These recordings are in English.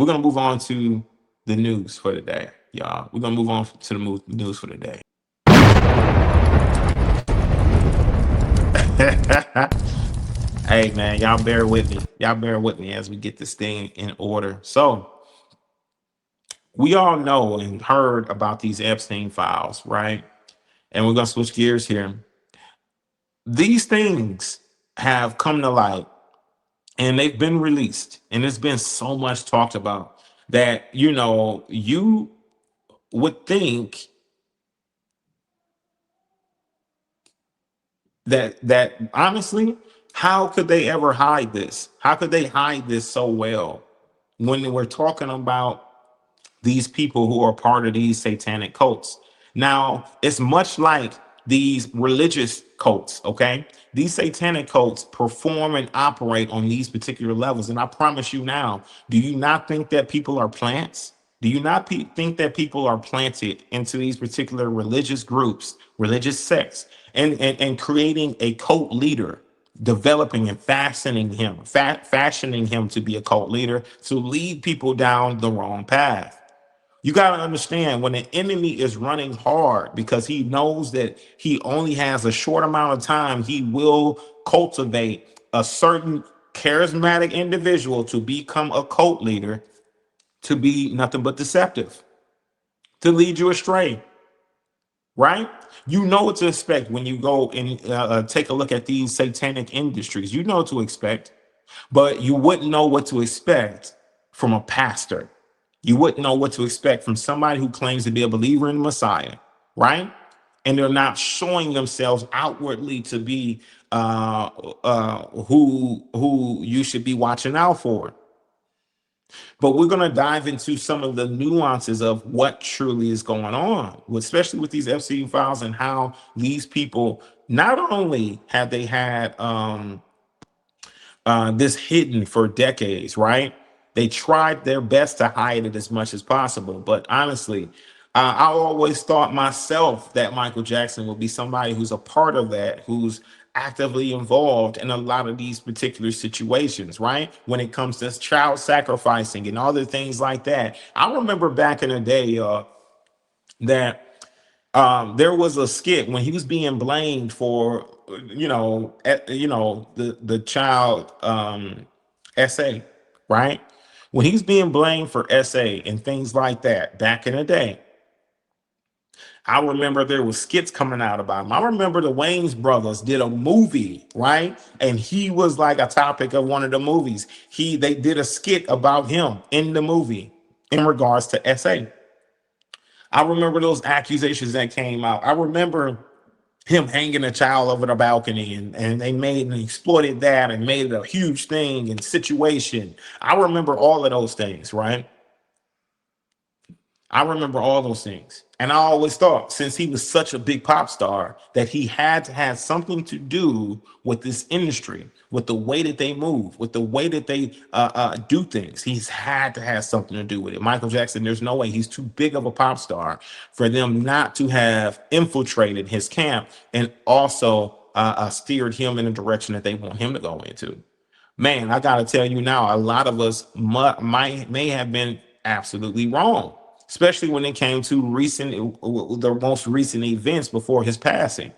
we're gonna move on to the news for the day, y'all. We're gonna move on to the news for the day. Hey man, y'all bear with me. Y'all bear with me as we get this thing in order. So we all know and heard about these Epstein files, right? And we're gonna switch gears here. These things have come to light and they've been released, and there's been so much talked about that you would think that honestly, how could they ever hide this? How could they hide this so well when we're talking about these people who are part of these satanic cults? Now, it's much like these religious cults, okay? These satanic cults perform and operate on these particular levels. And I promise you now, do you not think that people are plants? Do you not think that people are planted into these particular religious groups, religious sects, and creating a cult leader, developing and fashioning him to be a cult leader to lead people down the wrong path? You got to understand, when an enemy is running hard because he knows that he only has a short amount of time, he will cultivate a certain charismatic individual to become a cult leader, to be nothing but deceptive, to lead you astray, right? You know what to expect when you go and take a look at these satanic industries. You know what to expect, but you wouldn't know what to expect from a pastor. You wouldn't know what to expect from somebody who claims to be a believer in the Messiah, right? And they're not showing themselves outwardly to be who you should be watching out for. But we're going to dive into some of the nuances of what truly is going on, especially with these Epstein files, and how these people, not only have they had this hidden for decades, right? They tried their best to hide it as much as possible. But honestly, I always thought myself that Michael Jackson would be somebody who's a part of that, who's actively involved in a lot of these particular situations, right? When it comes to child sacrificing and other things like that. I remember back in the day that there was a skit when he was being blamed for, the child SA, right? When he's being blamed for SA and things like that back in the day, I remember there was skits coming out about him. I remember the Wayans brothers did a movie, right? And he was like a topic of one of the movies. They did a skit about him in the movie in regards to SA. I remember those accusations that came out. I remember him hanging a child over the balcony, and they made and exploited that and made it a huge thing and situation. I remember all of those things, right? I remember all those things. And I always thought, since he was such a big pop star, that he had to have something to do with this industry, with the way that they move, with the way that they do things. He's had to have something to do with it. Michael Jackson, there's no way, he's too big of a pop star for them not to have infiltrated his camp and also steered him in a direction that they want him to go into. Man, I got to tell you now, a lot of us may have been absolutely wrong, especially when it came to the most recent events before his passing,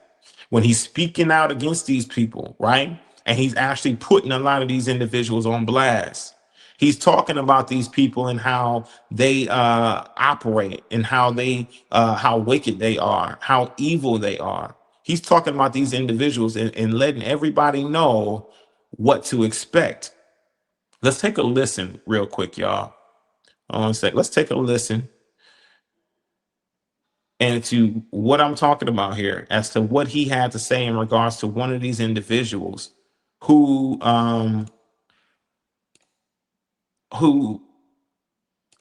when he's speaking out against these people, right? And he's actually putting a lot of these individuals on blast. He's talking about these people and how they operate, and how wicked they are, how evil they are. He's talking about these individuals and letting everybody know what to expect. Let's take a listen real quick, y'all. Hold on a sec. Let's take a listen and to what I'm talking about here, as to what he had to say in regards to one of these individuals who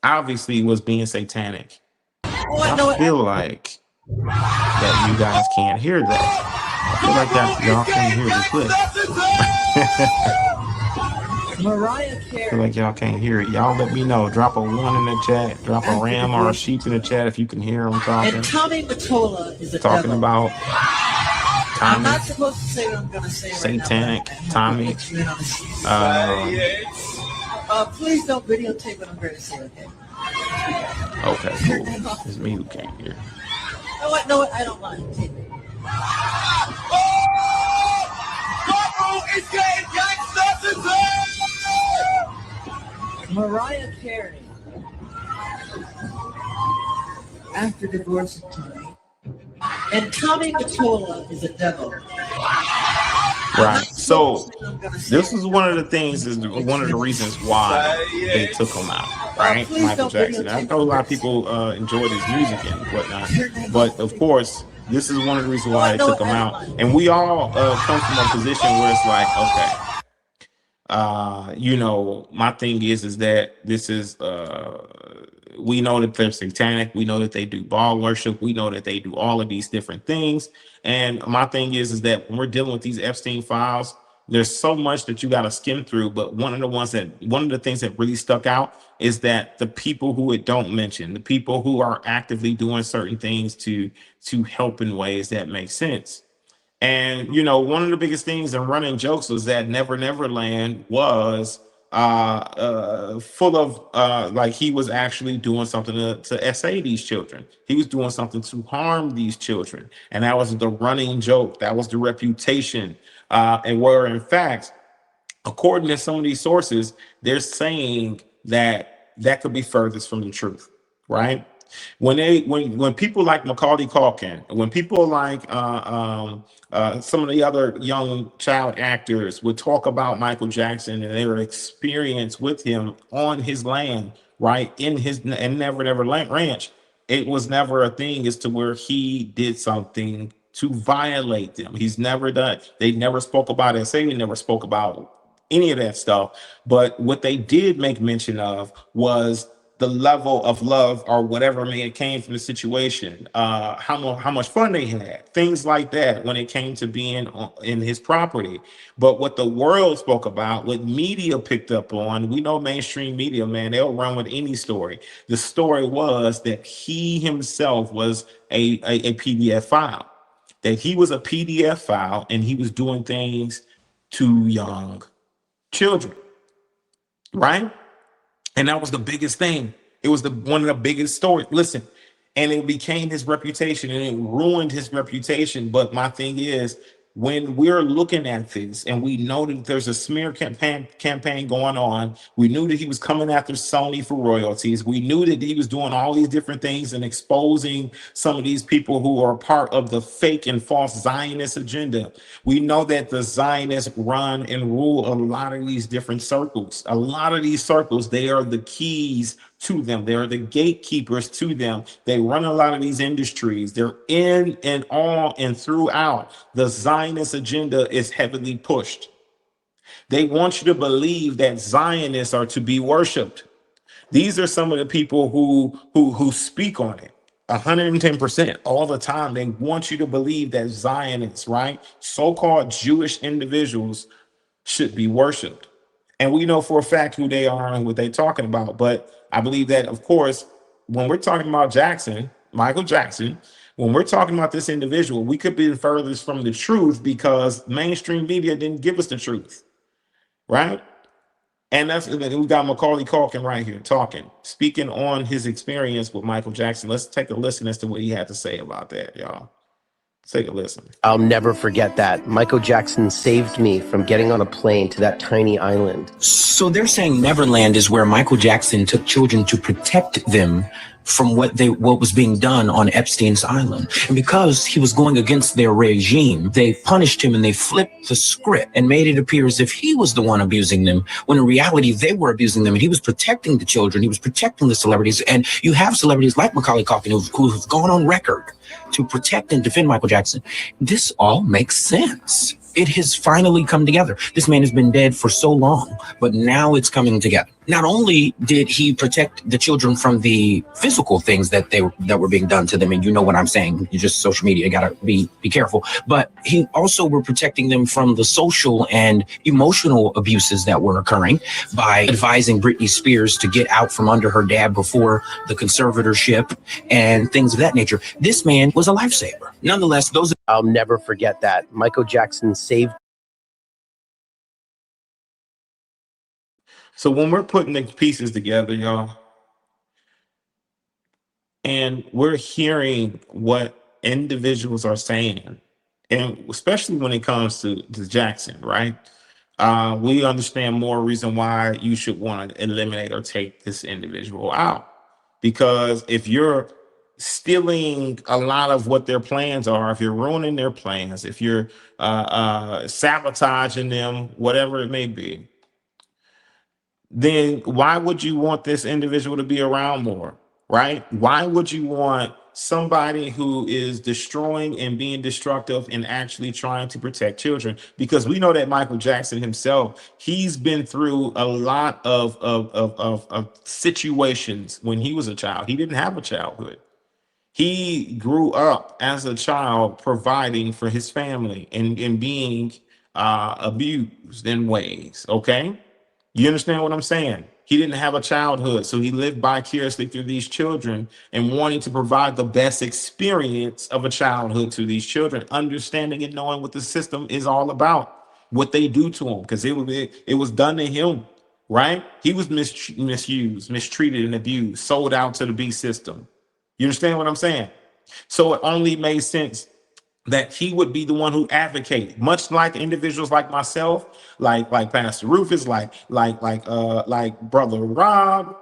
obviously was being satanic. I feel like that you guys can't hear that. I feel like that y'all can't hear the clip. Mariah Carey. I feel like y'all can't hear it. Y'all let me know. Drop a 1 in the chat. Drop a ram or a sheep in the chat if you can hear them talking. And Tommy Mottola is a talking devil. about Tommy. I'm not supposed to say what I'm going to say satanic right now. Tommy. Please don't videotape what I'm going to say, okay? Okay, cool. It's me who can't hear. No, I don't mind. Tape it. Mariah Carey, after divorce of Tommy, and Tommy Mottola is a devil. Right. So this is one of the things, is one of the reasons why they took him out, right? Michael Jackson. I know a lot of people enjoyed his music and whatnot, but of course, this is one of the reasons why they took him out. And we all come from a position where it's like, okay, you know, my thing is that this is we know that they're satanic, we know that they do ball worship, we know that they do all of these different things. And my thing is that when we're dealing with these Epstein files, there's so much that you got to skim through. But one of the things that really stuck out is that the people who it don't mention, the people who are actively doing certain things to help in ways that make sense. And you know, one of the biggest things in running jokes was that Never Never Land was full of like he was actually doing something to SA these children. He was doing something to harm these children, and that was the running joke. That was the reputation. And where in fact, according to some of these sources, they're saying that that could be furthest from the truth, right? When people like Macaulay Culkin, when people like some of the other young child actors would talk about Michael Jackson and their experience with him on his land, right, in his and Never Never Land Ranch, it was never a thing as to where he did something to violate them. He's never done. They never spoke about it. Say they never spoke about any of that stuff. But what they did make mention of was the level of love or whatever may have came from the situation, how much fun they had, things like that when it came to being in his property. But what the world spoke about, what media picked up on, we know mainstream media, man, they'll run with any story. The story was that he himself was a PDF file, that he was a PDF file and he was doing things to young children, right? And that was the biggest thing. It was one of the biggest stories. Listen, and it became his reputation and it ruined his reputation. But my thing is, when we're looking at this and we know that there's a smear campaign going on, we knew that he was coming after Sony for royalties. We knew that he was doing all these different things and exposing some of these people who are part of the fake and false Zionist agenda. We know that the Zionists run and rule a lot of these different circles. A lot of these circles, they are the keys to them. They are the gatekeepers to them. They run a lot of these industries. They're in and all and throughout. The Zionist agenda is heavily pushed. They want you to believe that Zionists are to be worshiped. These are some of the people who speak on it 110% all the time. They want you to believe that Zionists, right, so-called Jewish individuals, should be worshiped. And we know for a fact who they are and what they're talking about. But I believe that, of course, when we're talking about Jackson, Michael Jackson, when we're talking about this individual, we could be furthest from the truth because mainstream media didn't give us the truth, right? And we got Macaulay Culkin right here talking, speaking on his experience with Michael Jackson. Let's take a listen as to what he had to say about that, y'all. Take a listen. I'll never forget that. Michael Jackson saved me from getting on a plane to that tiny island. So they're saying Neverland is where Michael Jackson took children to protect them from what was being done on Epstein's island. And because he was going against their regime, they punished him and they flipped the script and made it appear as if he was the one abusing them, when in reality they were abusing them and he was protecting the children, he was protecting the celebrities. And you have celebrities like Macaulay Culkin who've gone on record to protect and defend Michael Jackson. This all makes sense. It has finally come together. This man has been dead for so long, but now it's coming together. Not only did he protect the children from the physical things that were being done to them, and you know what I'm saying, you just social media, gotta be careful, but he also were protecting them from the social and emotional abuses that were occurring by advising Britney Spears to get out from under her dad before the conservatorship and things of that nature. This man was a lifesaver. Nonetheless, I'll never forget that. Michael Jackson saved. So when we're putting the pieces together, y'all, and we're hearing what individuals are saying, and especially when it comes to Jackson, right? We understand more reason why you should want to eliminate or take this individual out. Because if you're stealing a lot of what their plans are, if you're ruining their plans, if you're sabotaging them, whatever it may be, then why would you want this individual to be around more, right? Why would you want somebody who is destroying and being destructive and actually trying to protect children? Because we know that Michael Jackson himself, he's been through a lot of situations when he was a child. He didn't have a childhood. He grew up as a child providing for his family and being abused in ways, okay? You understand what I'm saying? He didn't have a childhood, so he lived vicariously through these children and wanting to provide the best experience of a childhood to these children, understanding and knowing what the system is all about, what they do to him, because it was done to him, right? He was misused, mistreated, and abused, sold out to the beast system. You understand what I'm saying? So it only made sense that he would be the one who advocated, much like individuals like myself, like Pastor Rufus, like Brother Rob,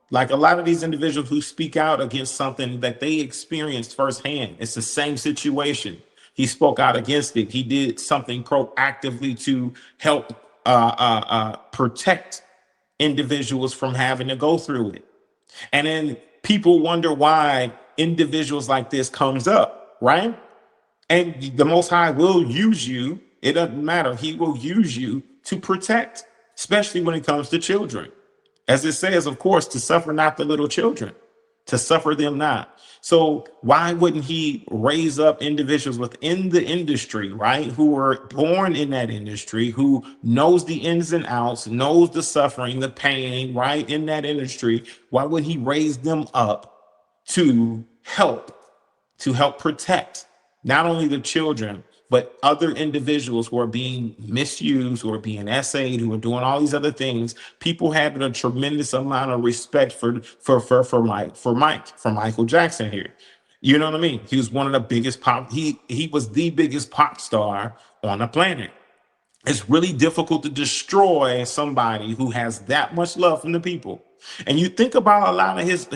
like a lot of these individuals who speak out against something that they experienced firsthand. It's the same situation. He spoke out against it. He did something proactively to help protect individuals from having to go through it. And then people wonder why individuals like this comes up, right? And the Most High will use you. It doesn't matter. He will use you to protect, especially when it comes to children. As it says, of course, to suffer not the little children, to suffer them not. So why wouldn't he raise up individuals within the industry, right, who were born in that industry, who knows the ins and outs, knows the suffering, the pain, right, in that industry? Why would he raise them up to help protect not only the children, but other individuals who are being misused, who are being essayed, who are doing all these other things? People had a tremendous amount of respect for Michael Jackson here. You know what I mean? He was one of the biggest he was the biggest pop star on the planet. It's really difficult to destroy somebody who has that much love from the people. And you think about a lot of his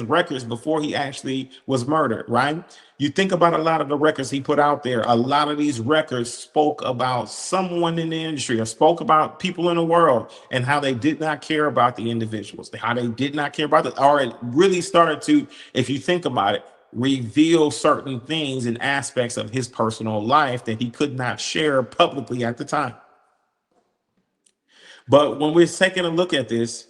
records before he actually was murdered, right? You think about a lot of the records he put out there. A lot of these records spoke about someone in the industry or spoke about people in the world and how they did not care about the individuals, how they did not care about it, or it really started to, if you think about it, reveal certain things and aspects of his personal life that he could not share publicly at the time. But when we're taking a look at this,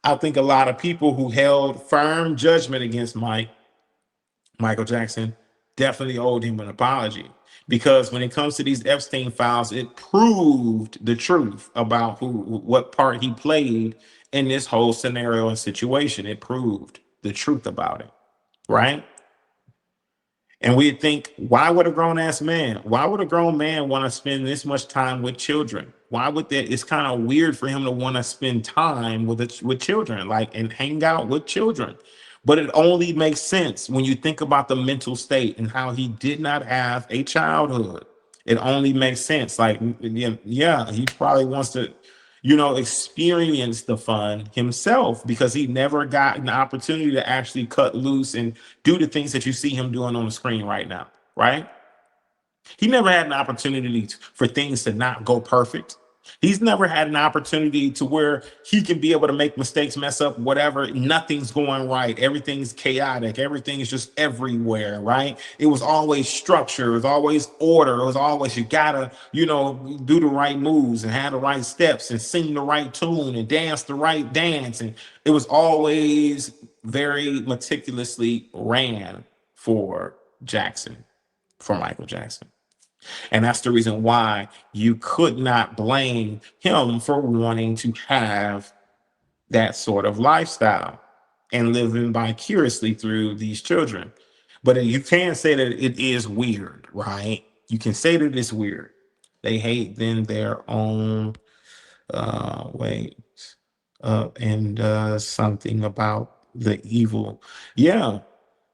I think a lot of people who held firm judgment against Michael Jackson definitely owed him an apology, because when it comes to these Epstein files, it proved the truth about what part he played in this whole scenario and situation. It proved the truth about it, right? And we think, why would a grown man want to spend this much time with children? Why would that? It's kind of weird for him to want to spend time with children, like, and hang out with children. But it only makes sense when you think about the mental state and how he did not have a childhood. It only makes sense. Like, yeah, he probably wants to, experience the fun himself, because he never got an opportunity to actually cut loose and do the things that you see him doing on the screen right now, right? He never had an opportunity for things to not go perfect. He's never had an opportunity to where he can be able to make mistakes, mess up, whatever. Nothing's going right. Everything's chaotic. Everything's just everywhere, right? It was always structure. It was always order. It was always, you gotta, do the right moves and have the right steps and sing the right tune and dance the right dance. And it was always very meticulously ran for Michael Jackson. And that's the reason why you could not blame him for wanting to have that sort of lifestyle and living vicariously through these children. But you can say that it is weird, right? You can say that it's weird. They hate then their own wait and something about the evil. Yeah,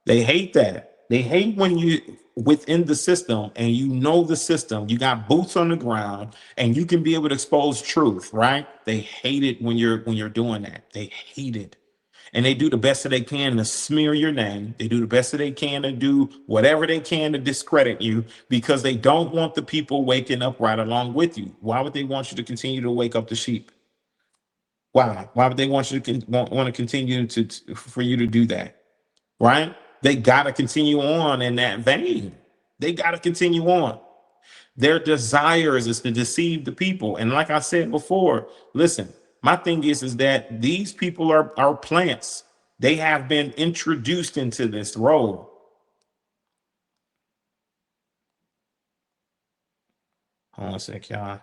they hate that. They hate when you within the system and you know the system, you got boots on the ground and you can be able to expose truth, right? They hate it when you're doing that. They hate it. And they do the best that they can to smear your name. They do the best that they can to do whatever they can to discredit you because they don't want the people waking up right along with you. Why would they want you to continue to wake up the sheep? Why? Why would they want you to want to continue for you to do that? Right? They got to continue on in that vein. They got to continue on. Their desires is to deceive the people. And like I said before, listen, my thing is that these people are plants. They have been introduced into this role. Hold on a sec, y'all.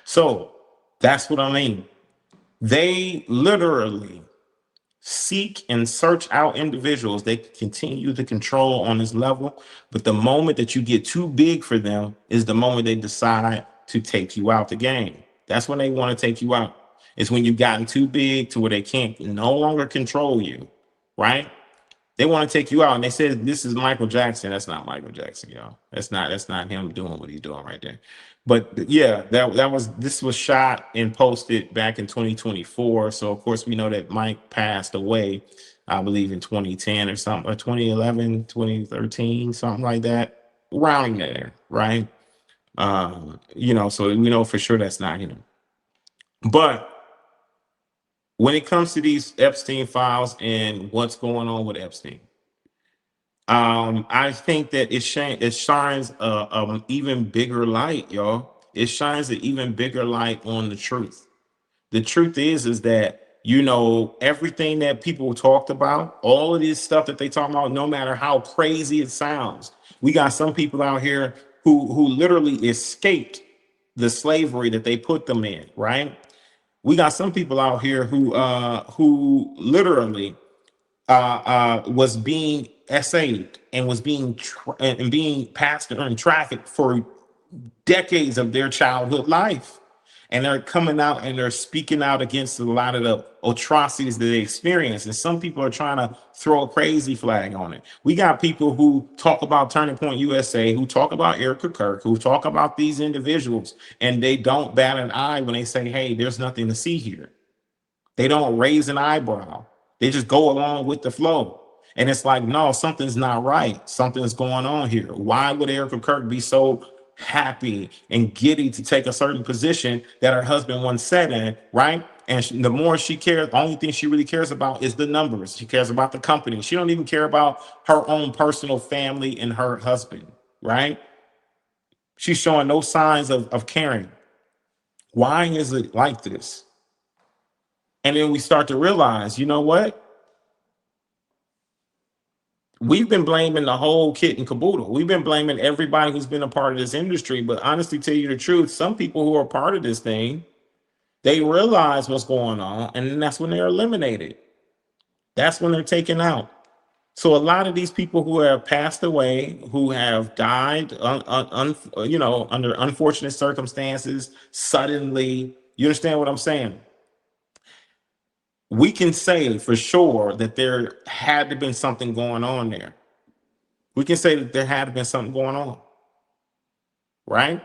So that's what I mean. They literally seek and search out individuals they continue to control on this level. But the moment that you get too big for them is the moment they decide to take you out the game. That's when they want to take you out. It's when you've gotten too big to where they can't no longer control you, right? They want to take you out, and they said this is Michael Jackson. That's not Michael Jackson, y'all. That's not him doing what he's doing right there. But yeah, that was this was shot and posted back in 2024. So of course we know that Mike passed away, I believe in 2010 or something, or 2011, 2013, something like that, around there, right? So we know for sure that's not him. But when it comes to these Epstein files and what's going on with Epstein, I think that it shines even bigger light, y'all. It shines an even bigger light on the truth. The truth is that everything that people talked about, all of this stuff that they talk about, no matter how crazy it sounds, we got some people out here who literally escaped the slavery that they put them in, right? We got some people out here who literally was being essayed and was and being passed and trafficked for decades of their childhood life. And they're coming out and they're speaking out against a lot of the atrocities that they experience. And some people are trying to throw a crazy flag on it. We got people who talk about Turning Point USA, who talk about Erica Kirk, who talk about these individuals, and they don't bat an eye when they say, hey, there's nothing to see here. They don't raise an eyebrow. They just go along with the flow. And it's like, no, something's not right. Something's going on here. Why would Erica Kirk be so happy and giddy to take a certain position that her husband once sat in, right? And the more she cares, the only thing she really cares about is the numbers. She cares about the company. She don't even care about her own personal family and her husband, right? She's showing no signs of caring. Why is it like this? And then we start to realize, you know what? We've been blaming the whole kit and caboodle. We've been blaming everybody who's been a part of this industry. But honestly, tell you the truth, some people who are part of this thing, they realize what's going on, and then that's when they're eliminated. That's when they're taken out. So a lot of these people who have passed away, who have died, under unfortunate circumstances, suddenly, you understand what I'm saying? We can say for sure that there had to been something going on there. We can say that there had to been something going on, right?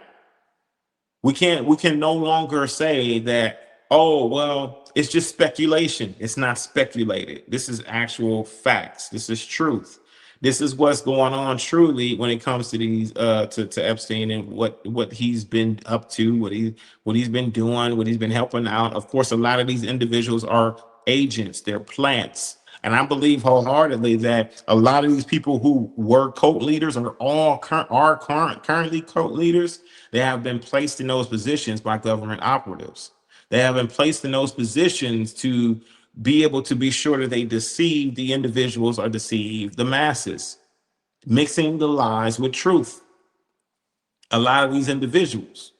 We can no longer say that, oh, well, it's just speculation. It's not speculated. This is actual facts. This is truth. This is what's going on truly when it comes to these to Epstein and what he's been up to, what he's been doing, what he's been helping out. Of course, a lot of these individuals are agents, they're plants. And I believe wholeheartedly that a lot of these people who were cult leaders currently cult leaders. They have been placed in those positions by government operatives. They have been placed in those positions to be able to be sure that they deceive the individuals or deceive the masses, mixing the lies with truth. A lot of these individuals,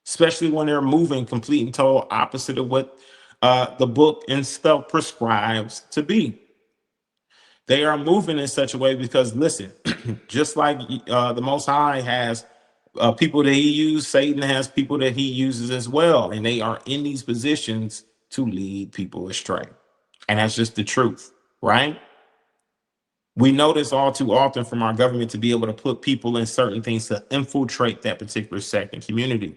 especially when they're moving complete and total opposite of what the book and stuff prescribes to be. They are moving in such a way because, listen, just like the Most High has people that he uses, Satan has people that he uses as well. And they are in these positions to lead people astray. And that's just the truth, right? We know this all too often from our government to be able to put people in certain things to infiltrate that particular sect and community.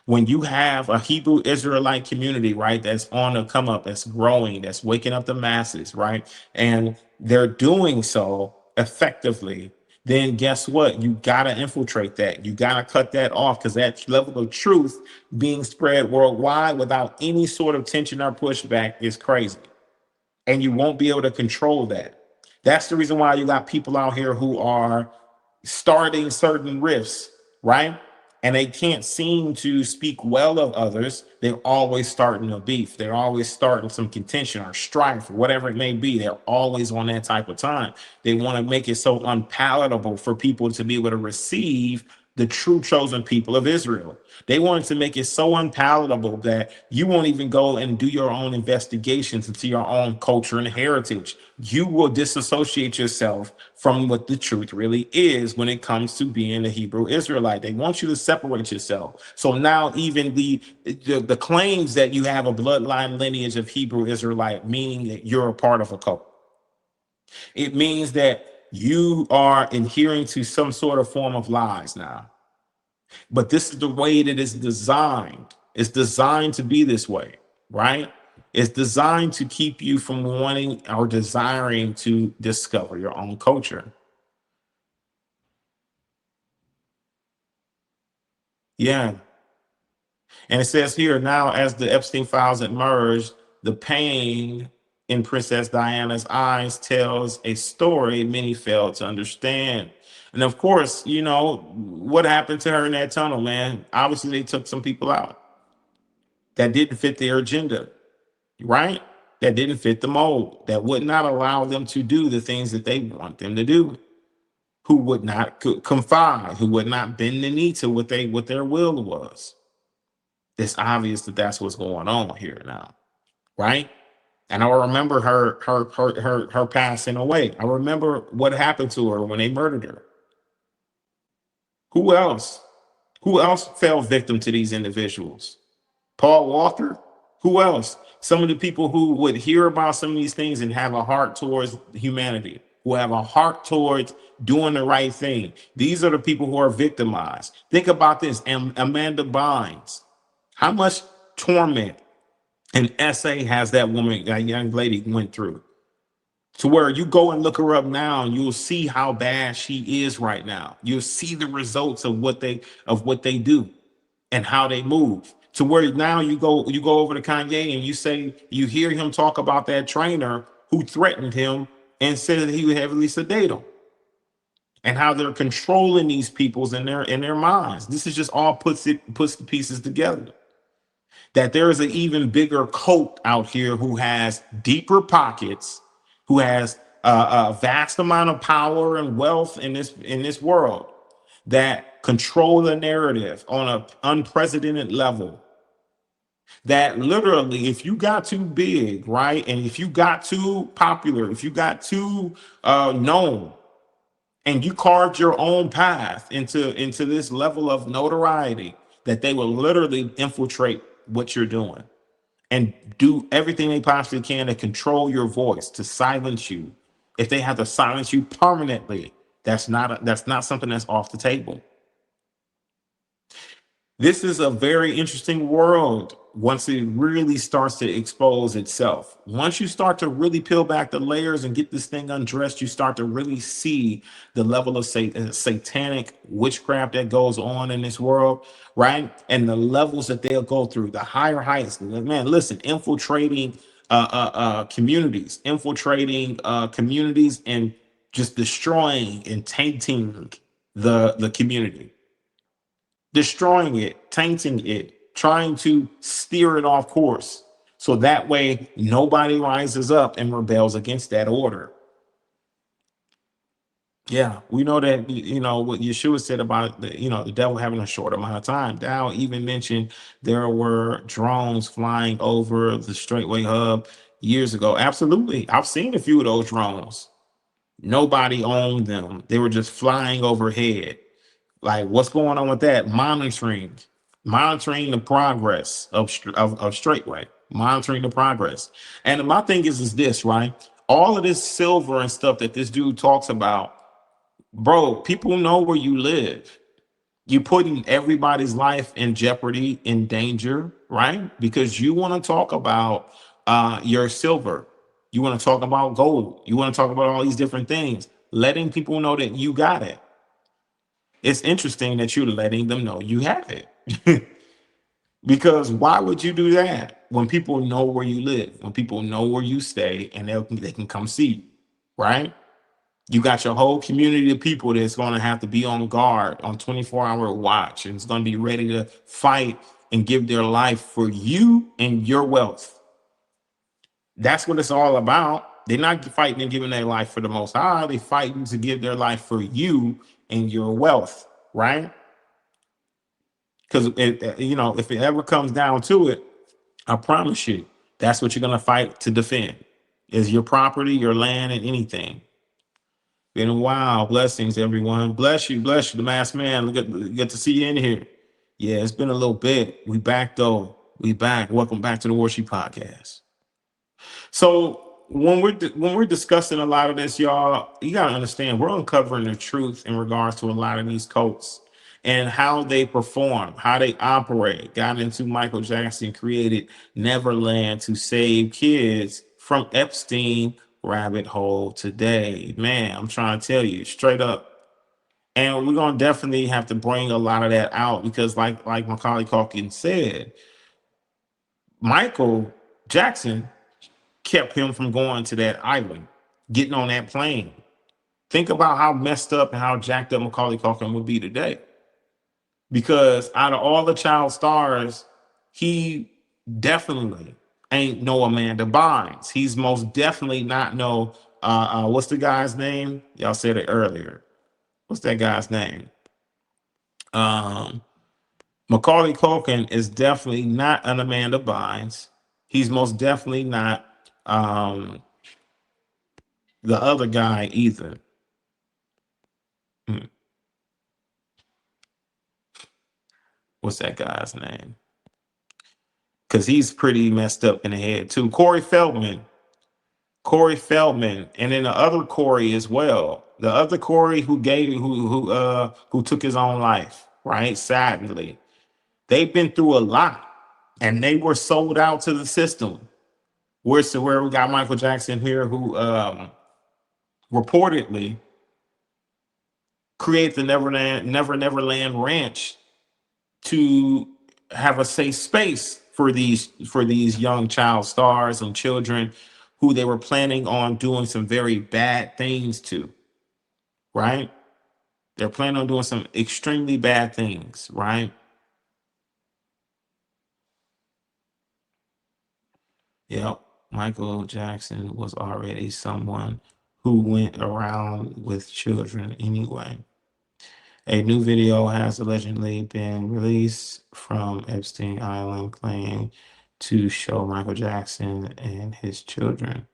When you have a Hebrew Israelite community, right, that's on the come up, that's growing, that's waking up the masses, right, and they're doing so effectively, then guess what? You got to infiltrate that. You got to cut that off, because that level of truth being spread worldwide without any sort of tension or pushback is crazy. And you won't be able to control that. That's the reason why you got people out here who are starting certain rifts, right? And they can't seem to speak well of others. They're always starting a beef. They're always starting some contention or strife, or whatever it may be. They're always on that type of time. They want to make it so unpalatable for people to be able to receive the true chosen people of Israel. They wanted to make it so unpalatable that you won't even go and do your own investigations into your own culture and heritage. You will disassociate yourself from what the truth really is when it comes to being a Hebrew Israelite. They want you to separate yourself. So now even the claims that you have a bloodline lineage of Hebrew Israelite, meaning that you're a part of a cult. It means that you are adhering to some sort of form of lies now. But this is the way that it's designed. It's designed to be this way, right? It's designed to keep you from wanting or desiring to discover your own culture. Yeah. And it says here, now as the Epstein files emerged, the pain in Princess Diana's eyes tells a story many failed to understand. And of course, you know, what happened to her in that tunnel, man? Obviously, they took some people out that didn't fit their agenda, right? That didn't fit the mold, that would not allow them to do the things that they want them to do, who would not confide, who would not bend the knee to what their will was. It's obvious that that's what's going on here now, right? And I remember her passing away. I remember what happened to her when they murdered her. Who else? Who else fell victim to these individuals? Paul Walker? Who else? Some of the people who would hear about some of these things and have a heart towards humanity, who have a heart towards doing the right thing. These are the people who are victimized. Think about this. Amanda Bynes. How much torment and essay has that woman, that young lady, went through? To where you go and look her up now and you'll see how bad she is right now. You'll see the results of what they do and how they move. To where now you go over to Kanye and you hear him talk about that trainer who threatened him and said that he would heavily sedate him, and how they're controlling these peoples in their minds. This is just all puts the pieces together. That there is an even bigger cult out here who has deeper pockets, who has a vast amount of power and wealth in this world, that control the narrative on an unprecedented level. That literally, if you got too big, right, and if you got too popular, if you got too known, and you carved your own path into this level of notoriety, that they will literally infiltrate what you're doing and do everything they possibly can to control your voice, to silence you. If they have to silence you permanently, that's not something that's off the table. This is a very interesting world once it really starts to expose itself. Once you start to really peel back the layers and get this thing undressed, you start to really see the level of satanic witchcraft that goes on in this world, right? And the levels that they'll go through, the higher heights. Man, listen, infiltrating communities, and just destroying and tainting the community, destroying it, tainting it, trying to steer it off course So that way, nobody rises up and rebels against that order. Yeah, we know that, what Yeshua said about the devil having a short amount of time. Thou even mentioned there were drones flying over the Straitway hub years ago. Absolutely. I've seen a few of those drones. Nobody owned them. They were just flying overhead. Like, what's going on with that? Monitoring the progress of Straitway, monitoring the progress. And my thing is this, right? All of this silver and stuff that this dude talks about, bro, people know where you live. You putting everybody's life in jeopardy, in danger, right? Because you want to talk about your silver. You want to talk about gold. You want to talk about all these different things, letting people know that you got it. It's interesting that you're letting them know you have it. Because why would you do that when people know where you live, when people know where you stay, and they can come see you, right? You got your whole community of people that's going to have to be on guard, on 24-hour watch, and it's going to be ready to fight and give their life for you and your wealth. That's what it's all about. They're not fighting and giving their life for the Most High. They're fighting to give their life for you and your wealth, right? Because if it ever comes down to it, I promise you, that's what you're going to fight to defend, is your property, your land, and anything. Been a while. Blessings, everyone. Bless you, the masked man. Good to see you in here. Yeah, it's been a little bit. We back though. We back. Welcome back to the Warsheep podcast. So when we're discussing a lot of this, y'all, you gotta understand we're uncovering the truth in regards to a lot of these cults and how they perform, how they operate. Got into Michael Jackson, created Neverland to save kids from Epstein rabbit hole today. Man, I'm trying to tell you straight up. And we're gonna definitely have to bring a lot of that out because, like Macaulay Culkin said, Michael Jackson kept him from going to that island, getting on that plane. Think about how messed up and how jacked up Macaulay Culkin would be today. Because out of all the child stars, he definitely ain't no Amanda Bynes. He's most definitely not no what's the guy's name? Y'all said it earlier. What's that guy's name? Macaulay Culkin is definitely not an Amanda Bynes. He's most definitely not the other guy either. What's that guy's name? Because he's pretty messed up in the head too. Corey Feldman, and then the other Corey as well. The other Corey who took his own life, right? Sadly, they've been through a lot, and they were sold out to the system. Where we got Michael Jackson here, who reportedly created the Neverland Ranch to have a safe space for these young child stars and children who they were planning on doing some very bad things to, right? They're planning on doing some extremely bad things, right? Yep. Michael Jackson was already someone who went around with children anyway. A new video has allegedly been released from Epstein Island claiming to show Michael Jackson and his children.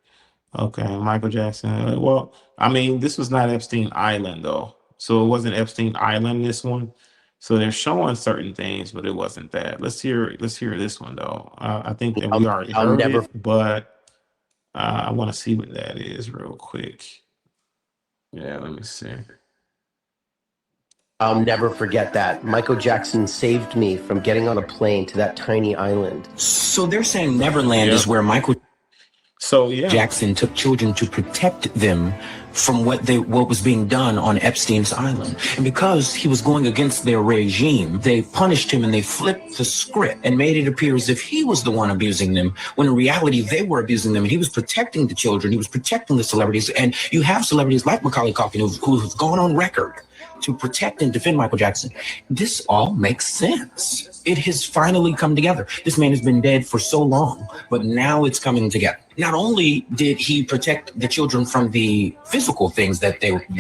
Okay, Michael Jackson. Well, I mean, this was not Epstein Island though. So it wasn't Epstein Island, this one. So they're showing certain things, but it wasn't that. Let's hear this one though. I think that we already heard it, but I want to see what that is real quick. Yeah, let me see. I'll never forget that. Michael Jackson saved me from getting on a plane to that tiny island. So they're saying Neverland is where Michael Jackson took children to protect them from what was being done on Epstein's Island. And because he was going against their regime, they punished him and they flipped the script and made it appear as if he was the one abusing them, when in reality they were abusing them, and he was protecting the children, he was protecting the celebrities. And you have celebrities like Macaulay Culkin who've gone on record to protect and defend Michael Jackson. This all makes sense. It has finally come together. This man has been dead for so long, but now it's coming together. Not only did he protect the children from the physical things that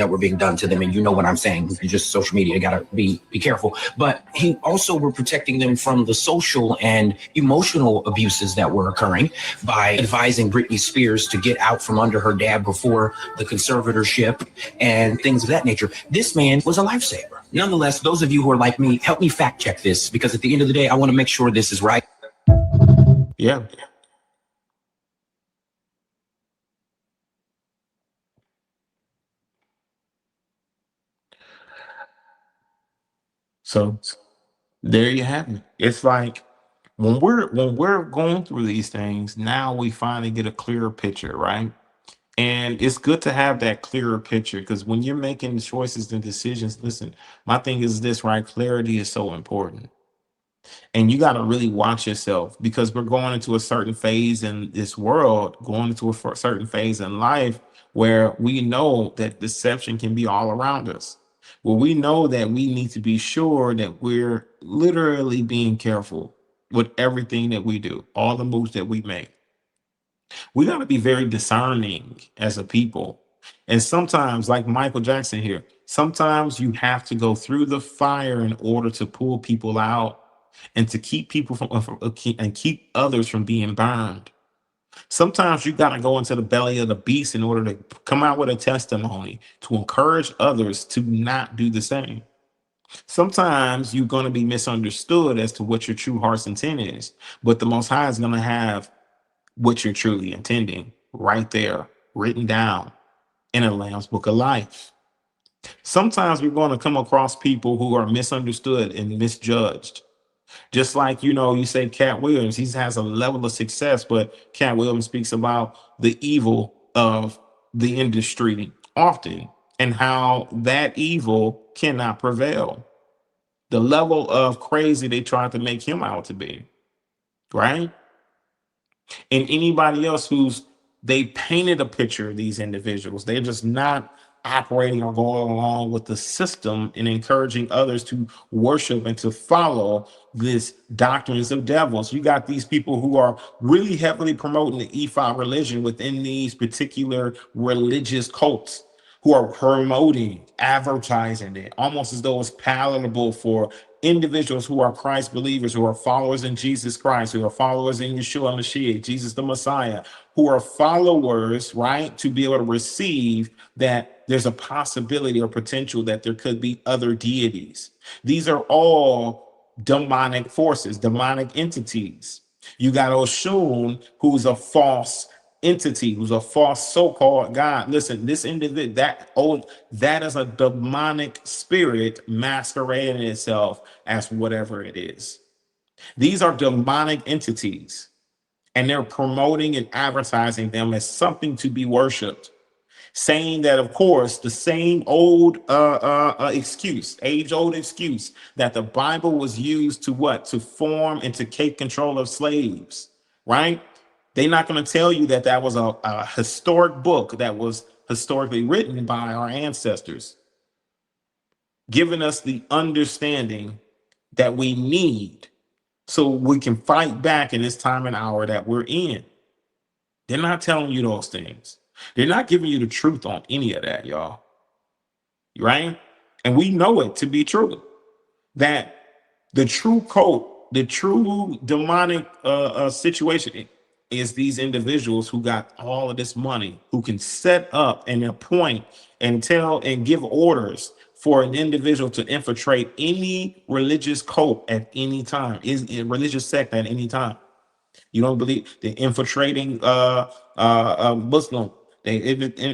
were being done to them, and you know what I'm saying, you just social media, you gotta be careful, but he also were protecting them from the social and emotional abuses that were occurring by advising Britney Spears to get out from under her dad before the conservatorship and things of that nature. This man was a lifesaver. Nonetheless, those of you who are like me, help me fact check this, because at the end of the day, I want to make sure this is right. Yeah. So there you have it. It's like when we're going through these things, now we finally get a clearer picture, right? And it's good to have that clearer picture, because when you're making choices and decisions, listen, my thing is this, right? Clarity is so important. And you got to really watch yourself, because we're going into a certain phase in this world, going into a certain phase in life where we know that deception can be all around us. Well, we know that we need to be sure that we're literally being careful with everything that we do, all the moves that we make. We got to be very discerning as a people. And sometimes, like Michael Jackson here, sometimes you have to go through the fire in order to pull people out and to keep people and keep others from being burned. Sometimes you got to go into the belly of the beast in order to come out with a testimony to encourage others to not do the same. Sometimes you're going to be misunderstood as to what your true heart's intent is, but the Most High is going to have what you're truly intending right there, written down in a Lamb's Book of Life. Sometimes we're going to come across people who are misunderstood and misjudged. Just like, you say Cat Williams, he has a level of success, but Cat Williams speaks about the evil of the industry often and how that evil cannot prevail. The level of crazy they tried to make him out to be, right? And anybody else they painted a picture of these individuals. They're just not operating or going along with the system and encouraging others to worship and to follow this doctrines of devils. You got these people who are really heavily promoting the E5 religion within these particular religious cults, who are promoting, advertising it, almost as though it's palatable for individuals who are Christ believers, who are followers in Jesus Christ, who are followers in Yeshua Mashiach, Jesus the Messiah, who are followers, right, to be able to receive that there's a possibility or potential that there could be other deities. These are all demonic forces, demonic entities. You got Oshun, who's a false entity, who's a false so-called God. Listen, this individual, that is a demonic spirit masquerading itself as whatever it is. These are demonic entities, and they're promoting and advertising them as something to be worshipped, saying that, of course, the same old excuse, age-old excuse that the Bible was used to what? To form and to take control of slaves, right? They're not going to tell you that that was a historic book that was historically written by our ancestors, giving us the understanding that we need so we can fight back in this time and hour that we're in. They're not telling you those things. They're not giving you the truth on any of that, y'all. Right? And we know it to be true. That the true cult, the true demonic situation is these individuals who got all of this money, who can set up and appoint and tell and give orders for an individual to infiltrate any religious cult at any time, is a religious sect at any time. You don't believe they're infiltrating Muslim, they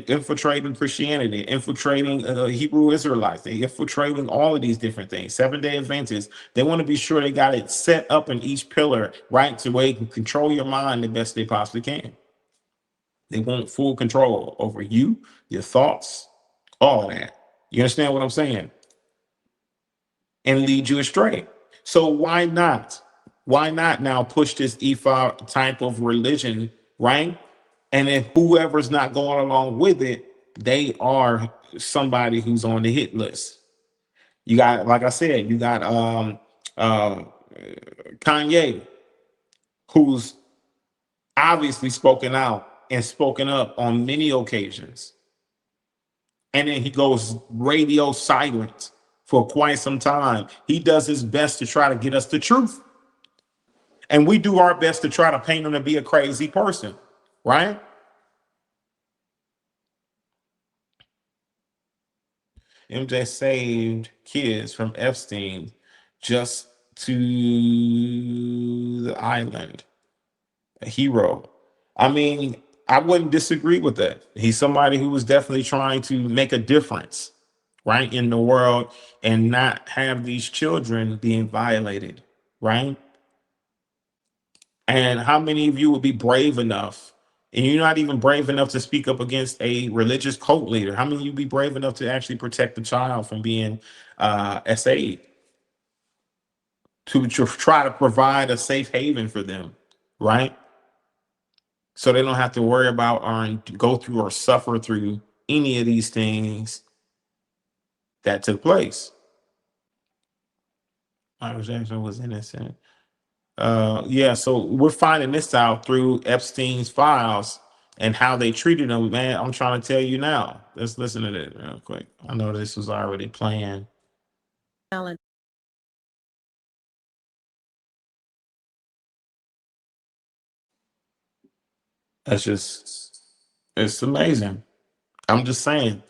infiltrating Christianity, infiltrating Hebrew Israelites, they infiltrating all of these different things. 7-day Adventists, they want to be sure they got it set up in each pillar, right, to where you can control your mind the best they possibly can. They want full control over you, your thoughts, all of that. You understand what I'm saying? And lead you astray. So why not? Why not now push this E5 type of religion, right? And if whoever's not going along with it, they are somebody who's on the hit list. You got, like I said, you got uh, Kanye, who's obviously spoken out and spoken up on many occasions. And then he goes radio silent for quite some time. He does his best to try to get us the truth. And we do our best to try to paint him to be a crazy person, right? MJ saved kids from Epstein just to the island. A hero. I mean, I wouldn't disagree with that. He's somebody who was definitely trying to make a difference, right, in the world and not have these children being violated, right? And how many of you would be brave enough? And you're not even brave enough to speak up against a religious cult leader. How many of you be brave enough to actually protect the child from being SA'd? To try to provide a safe haven for them, right? So they don't have to worry about or go through or suffer through any of these things that took place. Michael Jackson was innocent. Yeah, so we're finding this out through Epstein's files and how they treated him. Man, I'm trying to tell you now. Let's listen to this real quick. I know this was already planned. Alan. That's just, it's amazing. I'm just saying.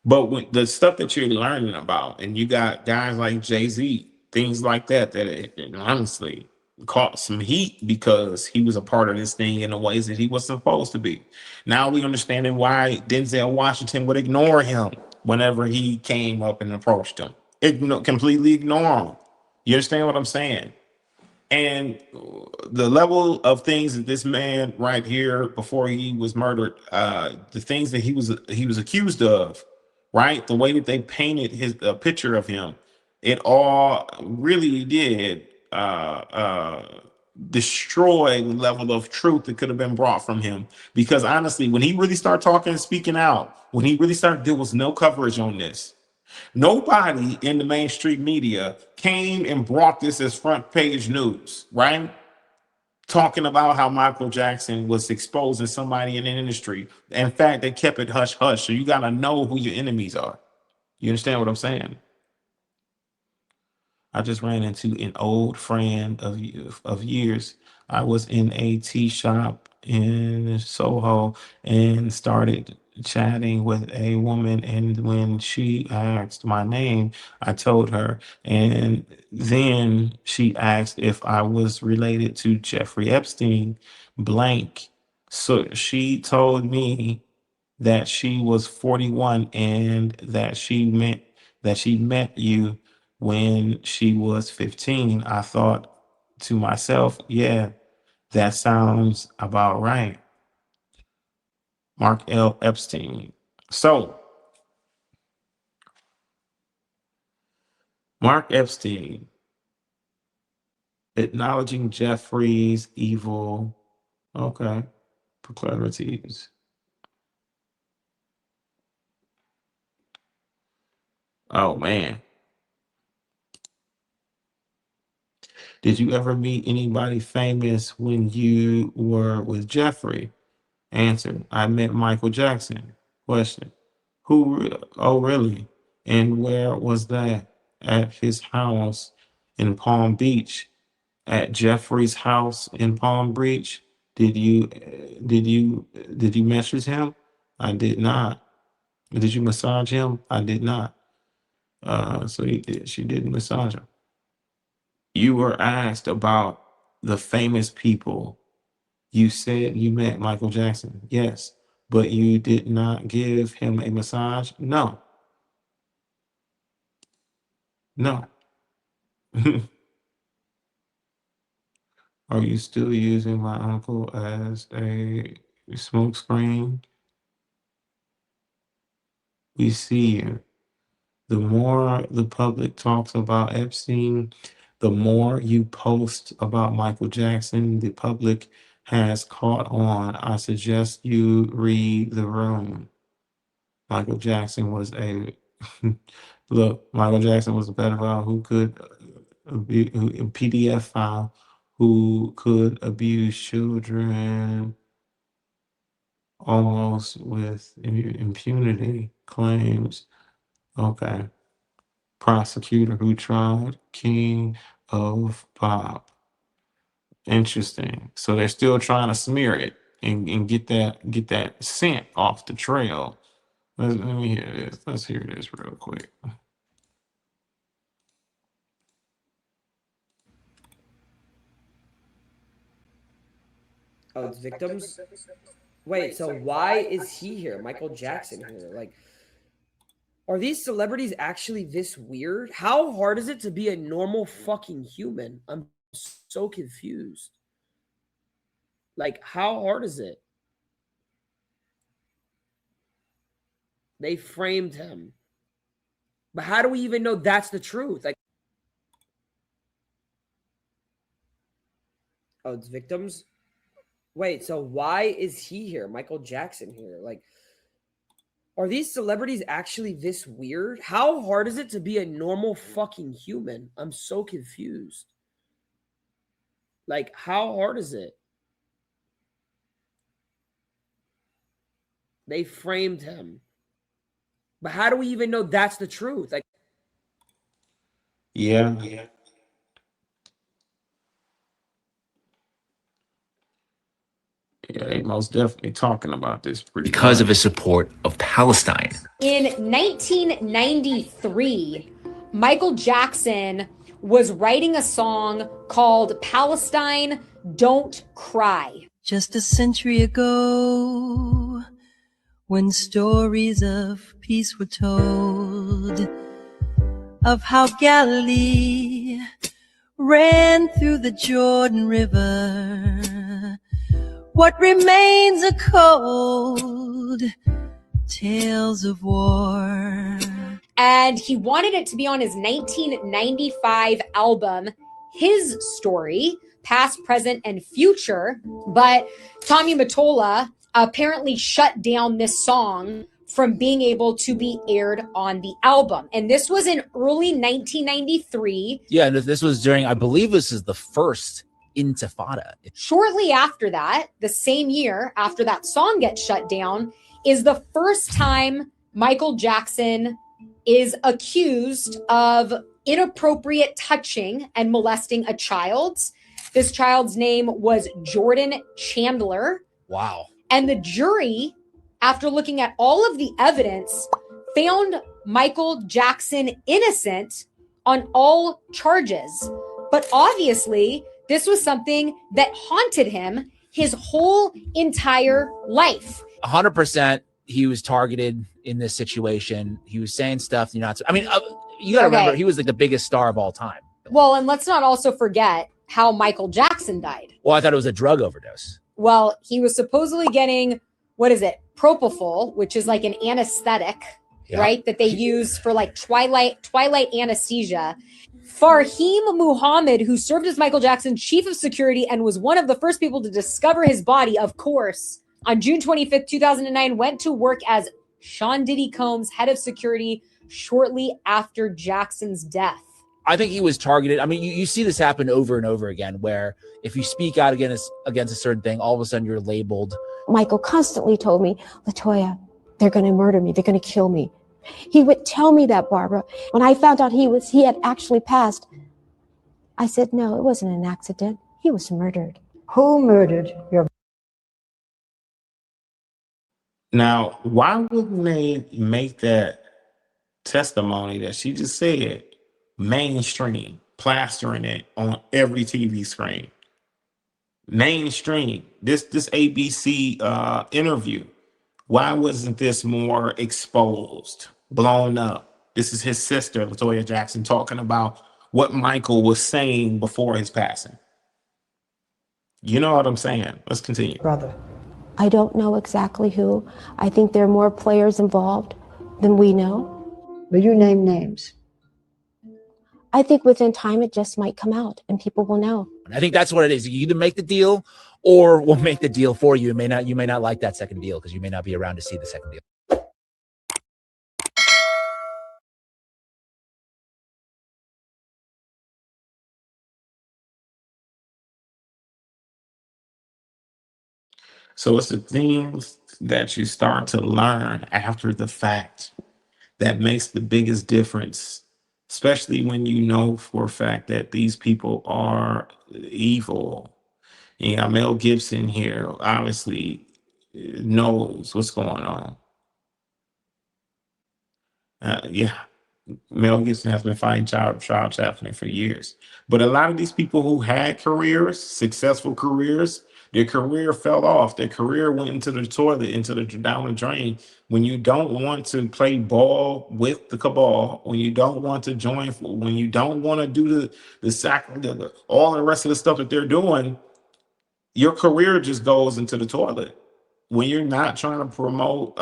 But when the stuff that you're learning about, and you got guys like Jay-Z, things like that, that honestly caught some heat because he was a part of this thing in the ways that he was supposed to be. Now we understanding why Denzel Washington would ignore him whenever he came up and approached him. Completely ignore him. You understand what I'm saying? And the level of things that this man right here before he was murdered, the things that he was accused of, right? The way that they painted his picture of him, it all really did destroy the level of truth that could have been brought from him. Because honestly, when he really started talking and speaking out, when he really started, there was no coverage on this. Nobody in the mainstream media came and brought this as front page news, right? Talking about how Michael Jackson was exposing somebody in the industry. In fact, they kept it hush hush. So you got to know who your enemies are. You understand what I'm saying? I just ran into an old friend of years. I was in a tea shop in Soho and started chatting with a woman. And when she asked my name, I told her. And then she asked if I was related to Jeffrey Epstein, blank. So she told me that she was 41 and that she met you when she was 15. I thought to myself, yeah, that sounds about right. Mark L. Epstein. So, Mark Epstein, acknowledging Jeffrey's evil, okay, proclivities. Oh, man. Did you ever meet anybody famous when you were with Jeffrey? Answer: I met Michael Jackson. Question: Oh, really? And where was that? At his house in Palm Beach. At Jeffrey's house in Palm Beach. Did you message him? I did not. Did you massage him? I did not. So he did. She didn't massage him. You were asked about the famous people. You said you met Michael Jackson. Yes. But you did not give him a massage? No. No. Are you still using my uncle as a smokescreen? We see you. The more the public talks about Epstein, the more you post about Michael Jackson, the public has caught on. I suggest you read the room. Michael Jackson was a Look, Michael Jackson was a pedophile who could PDF file who could abuse children almost with impunity. Claims. Okay. Prosecutor who tried King of Pop. Interesting. So they're still trying to smear it and get that scent off the trail. Let me hear this. Let's hear this real quick. Oh, it's victims? Wait, so why is he here? Michael Jackson here? Like, are these celebrities actually this weird? How hard is it to be a normal fucking human? I'm so confused. Like, how hard is it? They framed him. But how do we even know that's the truth? Like, oh, it's victims? Wait, so why is he here? Michael Jackson here? Like, are these celebrities actually this weird? How hard is it to be a normal fucking human? I'm so confused. Like, how hard is it? They framed him. But how do we even know that's the truth? Like, Yeah. Yeah, they most definitely talking about this pretty Because of much. his support of Palestine. In 1993, Michael Jackson was writing a song called Palestine, Don't Cry. Just a century ago, when stories of peace were told, of how Galilee ran through the Jordan River, what remains are cold tales of war. And he wanted it to be on his 1995 album, His Story, Past, Present, and Future. But Tommy Mottola apparently shut down this song from being able to be aired on the album. And this was in early 1993. Yeah, and this was during, I believe this is the first Intifada. Shortly after that, the same year after that song gets shut down, is the first time Michael Jackson is accused of inappropriate touching and molesting a child. This child's name was Jordan Chandler. Wow. And the jury, after looking at all of the evidence, found Michael Jackson innocent on all charges. But obviously, this was something that haunted him his whole entire life. 100% he was targeted in this situation. He was saying stuff you're not. I mean, you got to remember, he was like the biggest star of all time. Well, and let's not also forget how Michael Jackson died. Well, I thought it was a drug overdose. Well, he was supposedly getting, what is it? Propofol, which is like an anesthetic, right? That they use for like twilight anesthesia. Farhim Muhammad, who served as Michael Jackson's chief of security and was one of the first people to discover his body, of course, on June 25th, 2009, went to work as Sean Diddy Combs' head of security shortly after Jackson's death. I think he was targeted. I mean, you see this happen over and over again, where if you speak out against a certain thing, all of a sudden you're labeled. Michael constantly told me, Latoya, they're going to murder me. They're going to kill me. He would tell me that, Barbara. When I found out he had actually passed, I said, no, it wasn't an accident. He was murdered. Who murdered your? Now, why wouldn't they make that testimony that she just said mainstream, plastering it on every TV screen? Mainstream. This ABC interview. Why wasn't this more exposed, blown up? This is his sister, Latoya Jackson, talking about what Michael was saying before his passing. You know what I'm saying? Let's continue. Brother. I don't know exactly who. I think there are more players involved than we know. Will you name names? I think within time it just might come out and people will know. I think that's what it is. You either make the deal or we'll make the deal for you. You may not like that second deal because you may not be around to see the second deal. So it's the things that you start to learn after the fact that makes the biggest difference, especially when you know for a fact that these people are evil. You got Mel Gibson here, obviously knows what's going on. Yeah, Mel Gibson has been fighting child trafficking for years. But a lot of these people who had careers, successful careers, their career fell off. Their career went into the toilet, into the down the drain. When you don't want to play ball with the cabal, when you don't want to join, when you don't want to do all the rest of the stuff that they're doing, your career just goes into the toilet. When you're not trying to promote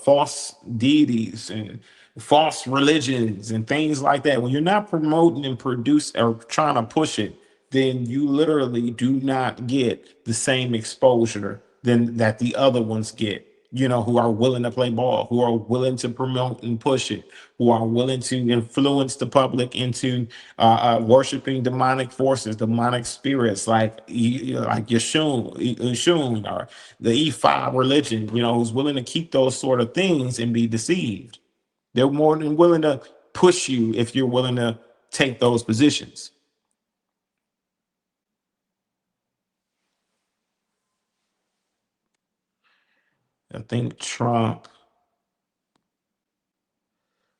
false deities and false religions and things like that, when you're not promoting and produce or trying to push it, then you literally do not get the same exposure than that the other ones get, you know, who are willing to play ball, who are willing to promote and push it, who are willing to influence the public into worshiping demonic forces, demonic spirits like like Yeshun or the E5 religion, you know, who's willing to keep those sort of things and be deceived. They're more than willing to push you if you're willing to take those positions. I think Trump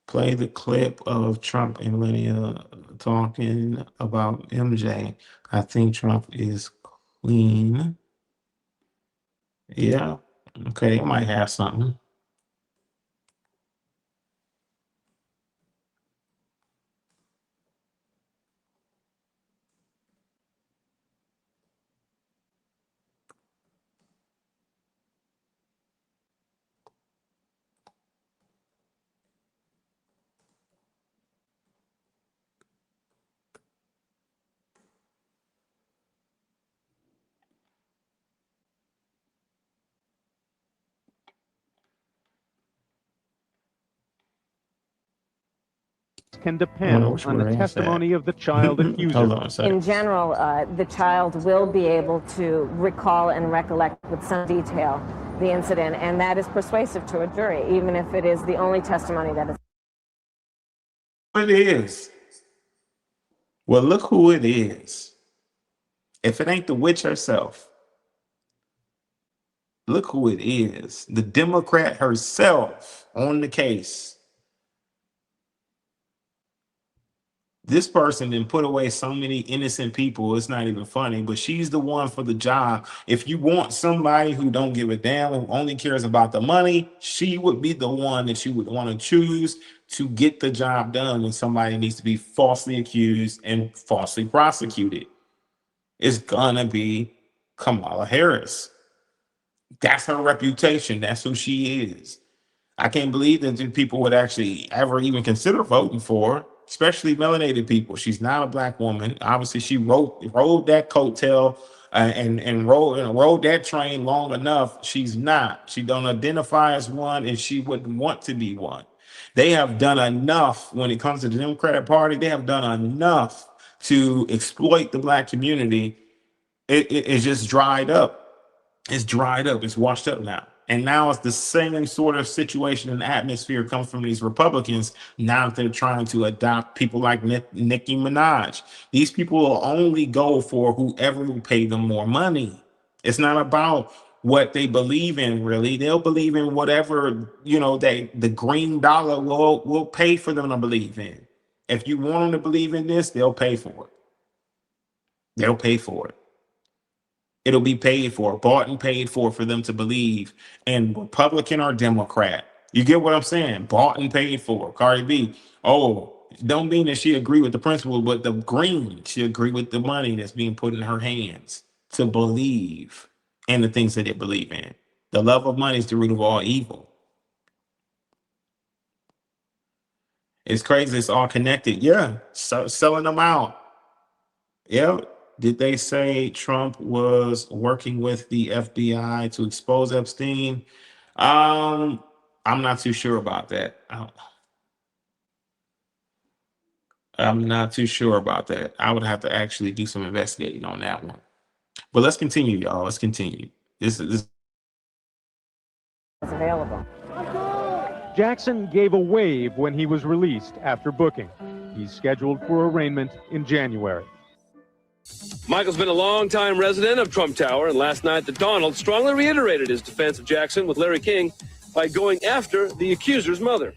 play the clip of Trump and Lydia talking about MJ. I think Trump is clean. Yeah. Okay, they might have something. Can depend on the testimony of the child accuser. Hold on a second. In general, the child will be able to recall and recollect with some detail the incident, and that is persuasive to a jury, even if it is the only testimony that is. It is. Well, look who it is. If it ain't the witch herself, look who it is. The Democrat herself on the case. This person didn't put away so many innocent people. It's not even funny, but she's the one for the job. If you want somebody who don't give a damn, who only cares about the money, she would be the one that you would want to choose to get the job done when somebody needs to be falsely accused and falsely prosecuted. It's gonna be Kamala Harris. That's her reputation. That's who she is. I can't believe that people would actually ever even consider voting for her, especially melanated people. She's not a black woman. Obviously, she rode that coattail and rode that train long enough. She's not. She don't identify as one, and she wouldn't want to be one. They have done enough when it comes to the Democratic Party. They have done enough to exploit the black community. It's just dried up. It's dried up. It's washed up now. And now it's the same sort of situation and atmosphere comes from these Republicans now that they're trying to adopt people like Nicki Minaj. These people will only go for whoever will pay them more money. It's not about what they believe in, really. They'll believe in whatever, you know, the green dollar will pay for them to believe in. If you want them to believe in this, they'll pay for it. They'll pay for it. It'll be paid for, bought and paid for them to believe in Republican or Democrat. You get what I'm saying? Bought and paid for. Cardi B, don't mean that she agree with the principle, but the green, she agree with the money that's being put in her hands to believe in the things that they believe in. The love of money is the root of all evil. It's crazy. It's all connected. Yeah, so selling them out. Yeah. Did they say Trump was working with the FBI to expose Epstein? I'm not too sure about that. I'm not too sure about that. I would have to actually do some investigating on that one. But let's continue, y'all. Let's continue. This is available. Jackson gave a wave when he was released after booking. He's scheduled for arraignment in January. Michael's been a long-time resident of Trump Tower, and last night the Donald strongly reiterated his defense of Jackson with Larry King by going after the accuser's mother.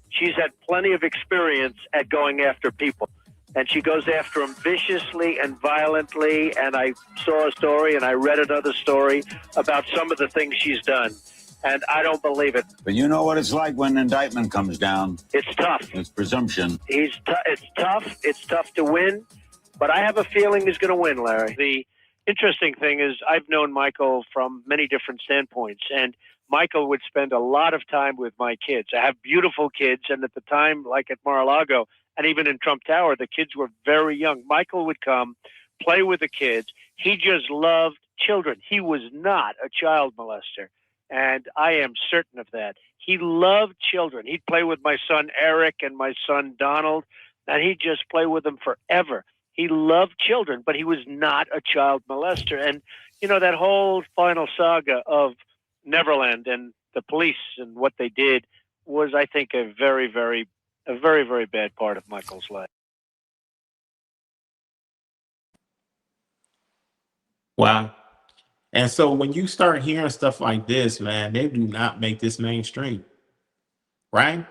She's had plenty of experience at going after people, and she goes after them viciously and violently, and I saw a story and I read another story about some of the things she's done, and I don't believe it. But you know what it's like when an indictment comes down. It's tough. It's presumption. It's tough. It's tough to win, but I have a feeling he's going to win, Larry. The interesting thing is I've known Michael from many different standpoints, and Michael would spend a lot of time with my kids. I have beautiful kids, and at the time, like at Mar-a-Lago, and even in Trump Tower, the kids were very young. Michael would come, play with the kids. He just loved children. He was not a child molester, and I am certain of that. He loved children. He'd play with my son Eric and my son Donald, and he'd just play with them forever. He loved children, but he was not a child molester. And, you know, that whole final saga of Neverland and the police and what they did was, I think, a very, very bad part of Michael's life. Wow. And so when you start hearing stuff like this, man, they do not make this mainstream, right?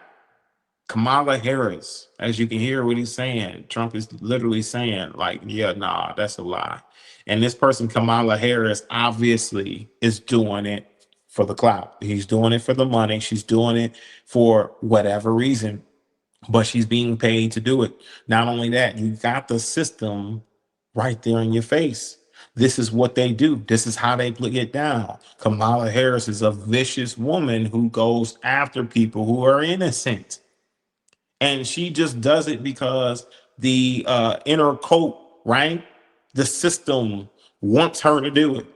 Kamala Harris, as you can hear what he's saying, Trump is literally saying, like, yeah, nah, that's a lie. And this person, Kamala Harris, obviously is doing it for the clout. He's doing it for the money. She's doing it for whatever reason, but she's being paid to do it. Not only that, you got the system right there in your face. This is what they do. This is how they get down. Kamala Harris is a vicious woman who goes after people who are innocent. And she just does it because the inner coat, right? The system wants her to do it.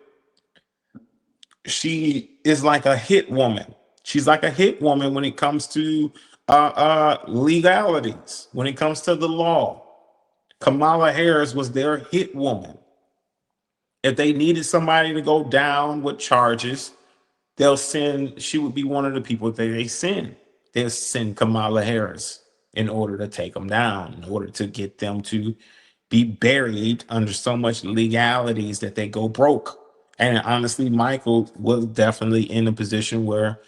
She is like a hit woman. She's like a hit woman when it comes to legalities, when it comes to the law. Kamala Harris was their hit woman. If they needed somebody to go down with charges, she would be one of the people that they send. They'll send Kamala Harris in order to take them down, in order to get them to be buried under so much legalities that they go broke. And honestly, Michael was definitely in a position where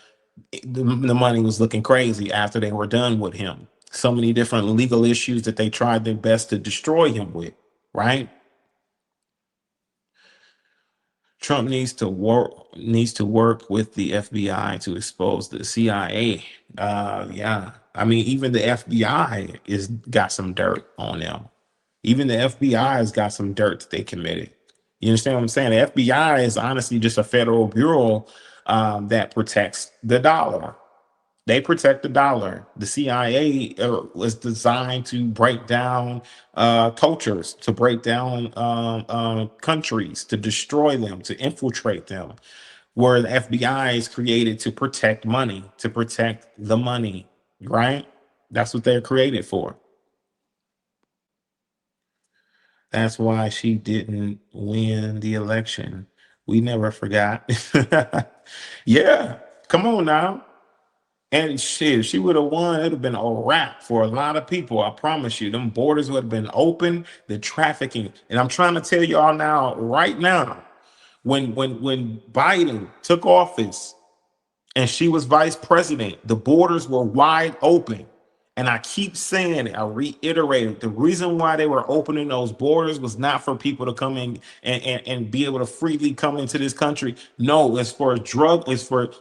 the money was looking crazy after they were done with him. So many different legal issues that they tried their best to destroy him with, right? Trump needs to work with the FBI to expose the CIA. Yeah. I mean, even the FBI is got some dirt on them. Even the FBI has got some dirt that they committed. You understand what I'm saying? The FBI is honestly just a federal bureau that protects the dollar. They protect the dollar. The CIA was designed to break down cultures, to break down countries, to destroy them, to infiltrate them. Where the FBI is created to protect money, to protect the money, right? That's what they're created for. That's why she didn't win the election. We never forgot. Yeah, come on now. And shit, she would have won. It would have been a wrap for a lot of people. I promise you, them borders would have been open. The trafficking, and I'm trying to tell y'all now, right now, when Biden took office and she was vice president, the borders were wide open. And I keep saying it, I reiterate it. The reason why they were opening those borders was not for people to come in and be able to freely come into this country. No, it's for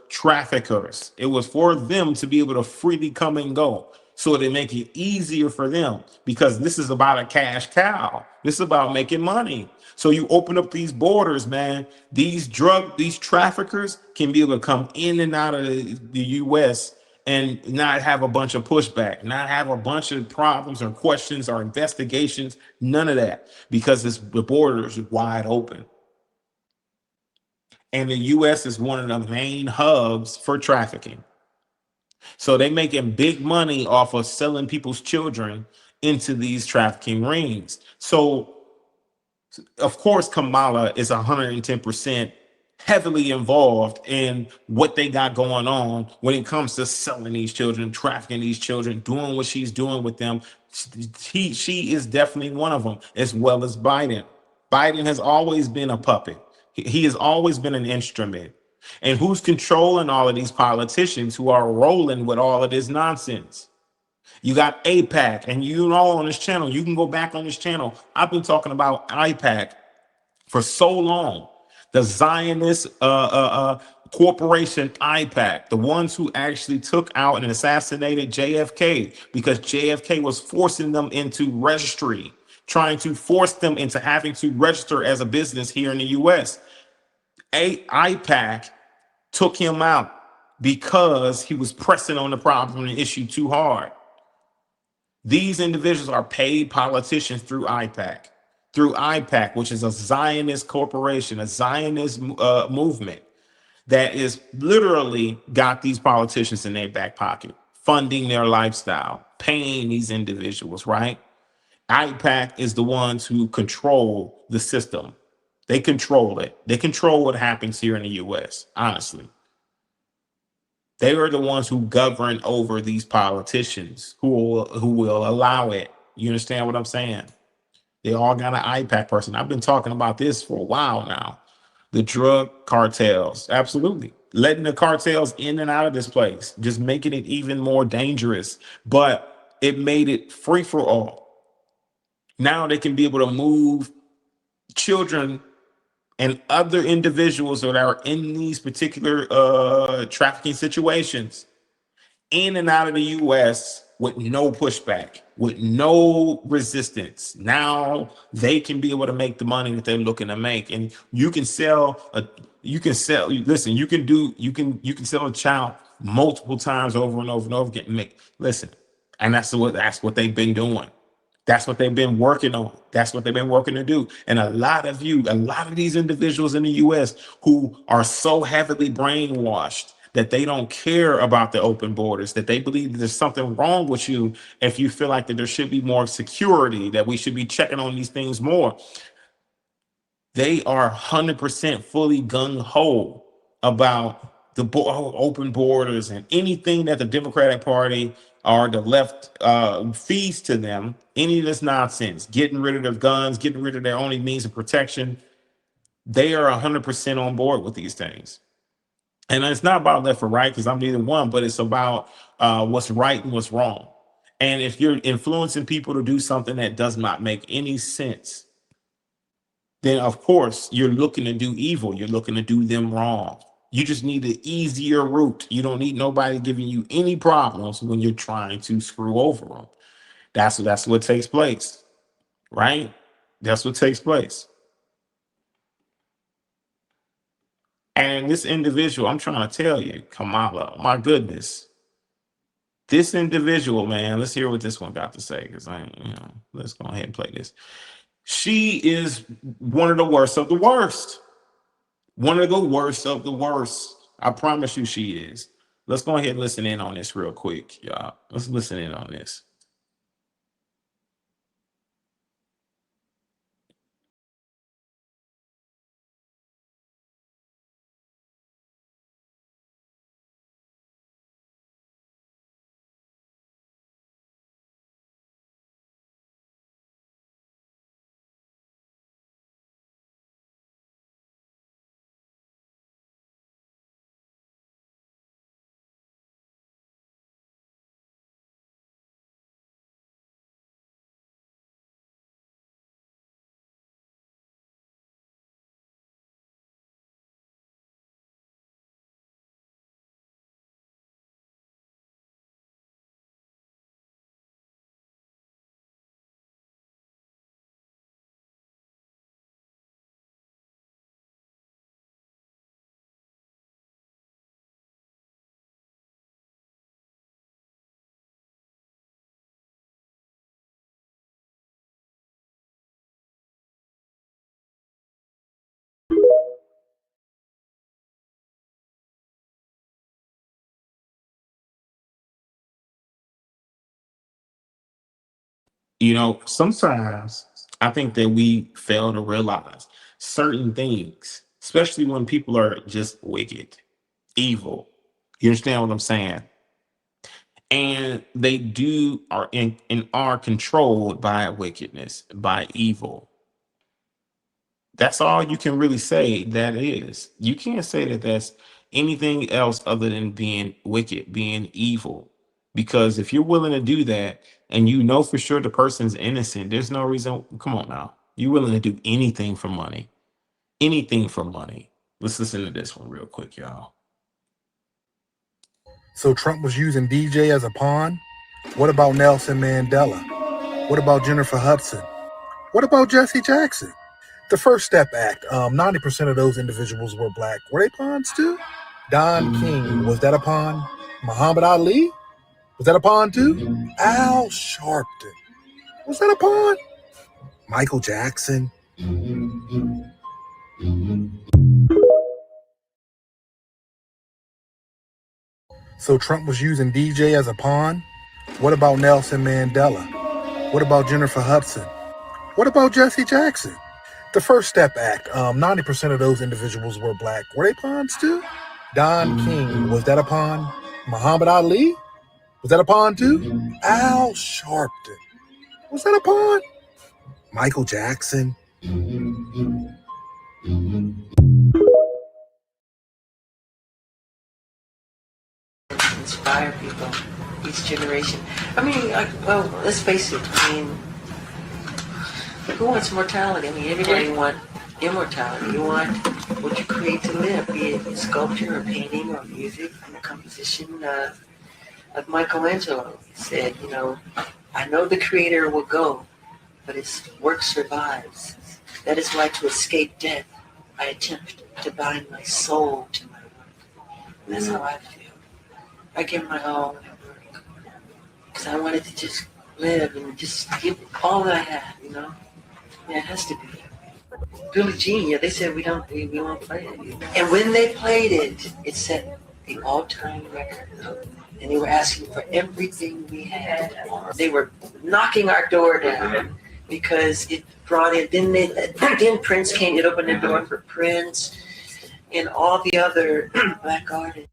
traffickers. It was for them to be able to freely come and go. So they make it easier for them, because this is about a cash cow. This is about making money. So you open up these borders, man. These traffickers can be able to come in and out of the U.S. and not have a bunch of pushback, not have a bunch of problems or questions or investigations, none of that, because the borders are wide open. And the U.S. is one of the main hubs for trafficking. So they're making big money off of selling people's children into these trafficking rings. So, of course, Kamala is 110% heavily involved in what they got going on when it comes to selling these children, trafficking these children, doing what she's doing with them. She is definitely one of them, as well as Biden. Biden has always been a puppet. He has always been an instrument. And who's controlling all of these politicians who are rolling with all of this nonsense? You got AIPAC, and you know on this channel, you can go back on this channel. I've been talking about AIPAC for so long. The Zionist corporation IPAC, the ones who actually took out and assassinated JFK because JFK was forcing them into registry, trying to force them into having to register as a business here in the US. IPAC took him out because he was pressing on the problem and issue too hard. These individuals are paid politicians through IPAC, which is a Zionist corporation, a Zionist movement that is literally got these politicians in their back pocket, funding their lifestyle, paying these individuals, right? IPAC is the ones who control the system. They control it. They control what happens here in the US, honestly. They are the ones who govern over these politicians who will allow it. You understand what I'm saying? They all got an IPAC person. I've been talking about this for a while now. The drug cartels, absolutely. Letting the cartels in and out of this place, just making it even more dangerous. But it made it free for all. Now they can be able to move children and other individuals that are in these particular trafficking situations in and out of the US with no pushback, with no resistance. Now they can be able to make the money that they're looking to make. And you can sell listen, you can sell a child multiple times over and over and over again. And that's what they've been doing. That's what they've been working on. That's what they've been working to do. And a lot of these individuals in the US who are so heavily brainwashed that they don't care about the open borders, that they believe that there's something wrong with you if you feel like that there should be more security, that we should be checking on these things more. They are 100% fully gung-ho about the open borders and anything that the Democratic Party or the left feeds to them, any of this nonsense, getting rid of their guns, getting rid of their only means of protection. They are 100% on board with these things. And it's not about left or right, because I'm neither one, but it's about what's right and what's wrong. And if you're influencing people to do something that does not make any sense, then of course you're looking to do evil. You're looking to do them wrong. You just need an easier route. You don't need nobody giving you any problems when you're trying to screw over them. That's what takes place, right? That's what takes place. And this individual, I'm trying to tell you, Kamala, my goodness. This individual, man, let's hear what this one got to say, because let's go ahead and play this. She is one of the worst of the worst. One of the worst of the worst. I promise you she is. Let's go ahead and listen in on this real quick, y'all. Let's listen in on this. Sometimes I think that we fail to realize certain things especially when people are just wicked, evil. You understand what I'm saying? And they are are controlled by wickedness, by evil. That's all you can really say that is. You can't say that that's anything else other than being wicked, being evil. Because if you're willing to do that and you know for sure the person's innocent, there's no reason. Come on now. You're willing to do anything for money. Anything for money. Let's listen to this one real quick, y'all. So Trump was using DJ as a pawn? What about Nelson Mandela? What about Jennifer Hudson? What about Jesse Jackson? The First Step Act, 90% of those individuals were black. Were they pawns too? Don King, was that a pawn? Muhammad Ali, was that a pawn too? Al Sharpton, was that a pawn? Michael Jackson. So Trump was using DJ as a pawn? What about Nelson Mandela? What about Jennifer Hudson? What about Jesse Jackson? The First Step Act, 90% of those individuals were black. Were they pawns too? Don King, was that a pawn? Muhammad Ali, was that a pawn too? Al Sharpton, was that a pawn? Michael Jackson. Inspire people, each generation. I mean, well, let's face it. I mean, who wants mortality? I mean, everybody wants immortality. You want what you create to live, be it sculpture or painting or music and composition. Like Michelangelo said, you know, I know the creator will go, but his work survives. That is why to escape death, I attempt to bind my soul to my work. And that's how I feel. I give my all in work because I wanted to just live and just give all that I have, you know. Yeah, it has to be. Billie Jean, yeah, they said we won't play it. And when they played it, it set the all-time record. And they were asking for everything we had. They were knocking our door down because it brought in. Then Prince came. It opened the door for Prince and all the other black artists.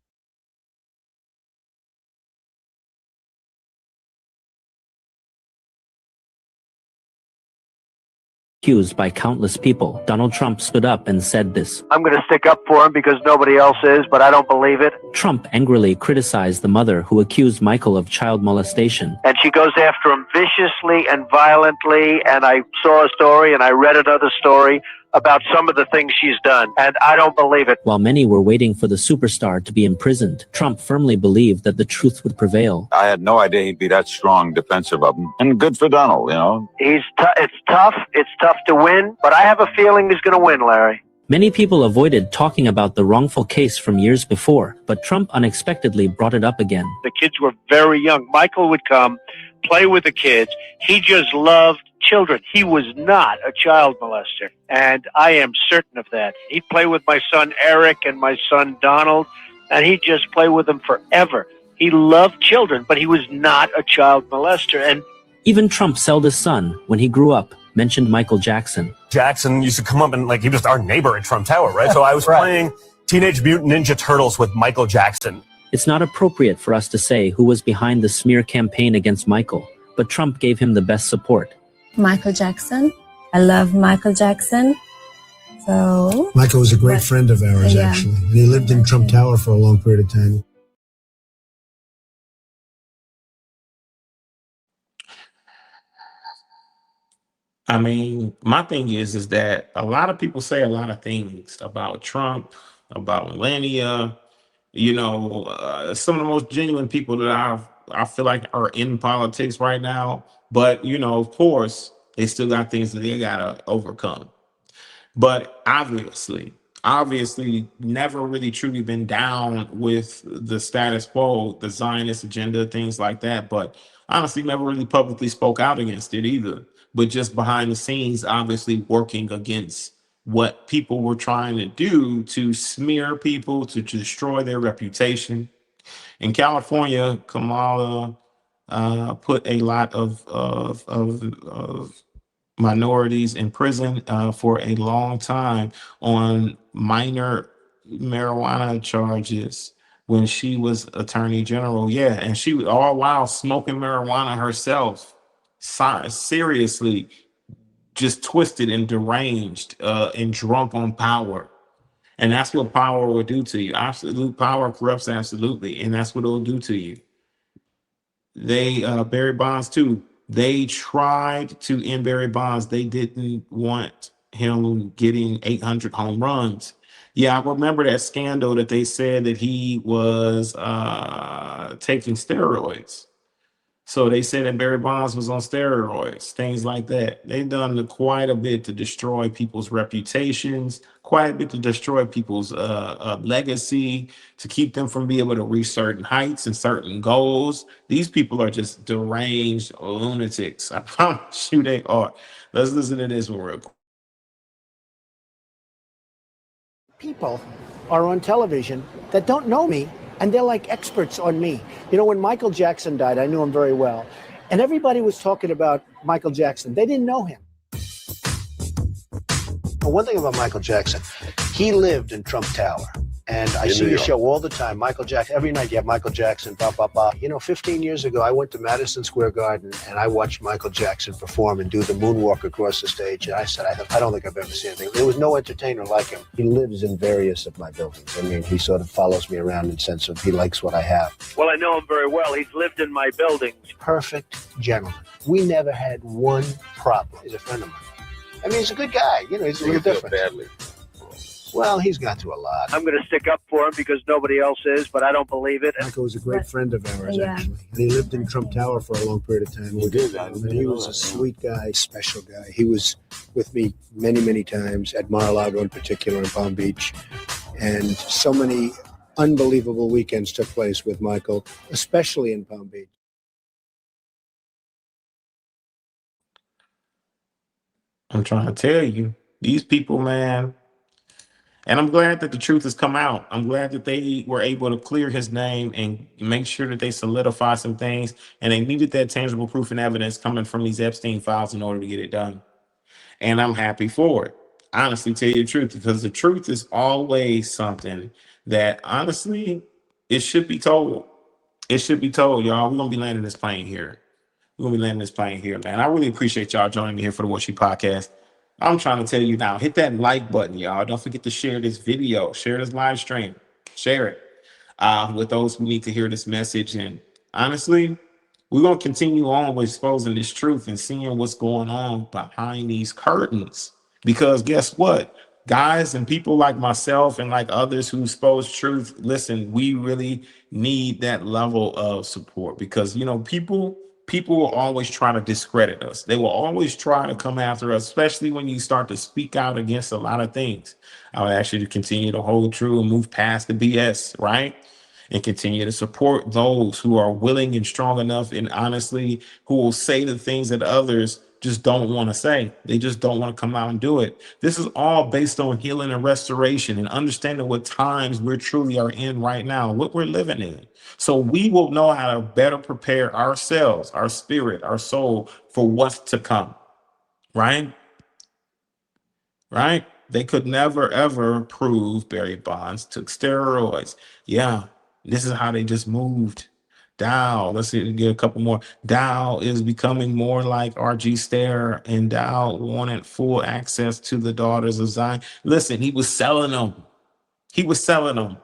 Accused by countless people, Donald Trump stood up and said this. I'm going to stick up for him because nobody else is, but I don't believe it. Trump angrily criticized the mother who accused Michael of child molestation. And she goes after him viciously and violently, and I saw a story and I read another story about some of the things she's done, and I don't believe it. While many were waiting for the superstar to be imprisoned, Trump firmly believed that the truth would prevail. I had no idea he'd be that strong defensive of him. And good for Donald, you know. It's tough to win, but I have a feeling he's going to win, Larry. Many people avoided talking about the wrongful case from years before, but Trump unexpectedly brought it up again. The kids were very young. Michael would come, play with the kids. He just loved children. He was not a child molester, and I am certain of that. He'd play with my son Eric and my son Donald, and he'd just play with them forever. He loved children, but he was not a child molester. And even Trump's eldest son, when he grew up, mentioned Michael Jackson. Jackson used to come up and he was our neighbor at Trump Tower, right? So I was playing Teenage Mutant Ninja Turtles with Michael Jackson. It's not appropriate for us to say who was behind the smear campaign against Michael, but Trump gave him the best support. Michael Jackson. I love Michael Jackson. So Michael was a great friend of ours, actually. And he lived in Trump Tower for a long period of time. I mean, my thing is that a lot of people say a lot of things about Trump, about Melania. You know, some of the most genuine people that I feel like are in politics right now. But you know, of course, they still got things that they gotta overcome. But obviously, never really truly been down with the status quo, the Zionist agenda, things like that. But honestly, never really publicly spoke out against it either. But just behind the scenes, obviously working against what people were trying to do to smear people, to destroy their reputation. In California, Kamala put a lot of minorities in prison for a long time on minor marijuana charges when she was attorney general. Yeah, and she was all while smoking marijuana herself. Seriously, just twisted and deranged and drunk on power. And that's what power will do to you. Absolute power corrupts absolutely, and that's what it'll do to you. They Barry Bonds too. They tried to end Barry Bonds. They didn't want him getting 800 home runs. Yeah, I remember that scandal that they said that he was taking steroids. So they said that Barry Bonds was on steroids, things like that. They've done quite a bit to destroy people's reputations, quite a bit to destroy people's legacy, to keep them from being able to reach certain heights and certain goals. These people are just deranged lunatics. I promise you they are. Let's listen to this one real quick. People are on television that don't know me, and they're like experts on me. You know, when Michael Jackson died, I knew him very well, and everybody was talking about Michael Jackson. They didn't know him. Well, one thing about Michael Jackson, he lived in Trump Tower. And I see your show all the time, Michael Jackson. Every night you have Michael Jackson, blah, blah, blah. You know, 15 years ago, I went to Madison Square Garden and I watched Michael Jackson perform and do the moonwalk across the stage. And I said, I don't think I've ever seen anything. There was no entertainer like him. He lives in various of my buildings. I mean, he sort of follows me around in the sense of he likes what I have. Well, I know him very well. He's lived in my buildings. Perfect gentleman. We never had one problem. He's a friend of mine. I mean, he's a good guy. You know, he's a little different. Badly. Well, he's gone through a lot. I'm going to stick up for him because nobody else is, but I don't believe it. Michael was a great friend of ours, actually. And he lived in Trump Tower for a long period of time. He did. And he was a sweet guy, special guy. He was with me many, many times at Mar-a-Lago in particular, in Palm Beach. And so many unbelievable weekends took place with Michael, especially in Palm Beach. I'm trying to tell you, these people, man. And I'm glad that the truth has come out. I'm glad that they were able to clear his name and make sure that they solidify some things. And they needed that tangible proof and evidence coming from these Epstein files in order to get it done. And I'm happy for it. Honestly, tell you the truth, because the truth is always something that honestly, it should be told. It should be told, y'all. We're going to be landing this plane here. We're going to be landing this plane here, man. I really appreciate y'all joining me here for the Warsheep podcast. I'm trying to tell you now, hit that like button, y'all. Don't forget to share this video, share this live stream, share it with those who need to hear this message. And honestly, we're going to continue on with exposing this truth and seeing what's going on behind these curtains. Because guess what? Guys and people like myself and like others who expose truth, listen, we really need that level of support because, you know, people will always try to discredit us. They will always try to come after us, especially when you start to speak out against a lot of things. I would ask you to continue to hold true and move past the BS, right? And continue to support those who are willing and strong enough and honestly who will say the things that others just don't want to say. They just don't want to come out and do it. This is all based on healing and restoration and understanding what times we truly are in right now, what we're living in. So we will know how to better prepare ourselves, our spirit, our soul for what's to come. Right? Right? They could never, ever prove Barry Bonds took steroids. Yeah. This is how they just moved. Dow, let's see, get a couple more. Dow is becoming more like RG Stair, and Dow wanted full access to the daughters of Zion. Listen, he was selling them. He was selling them.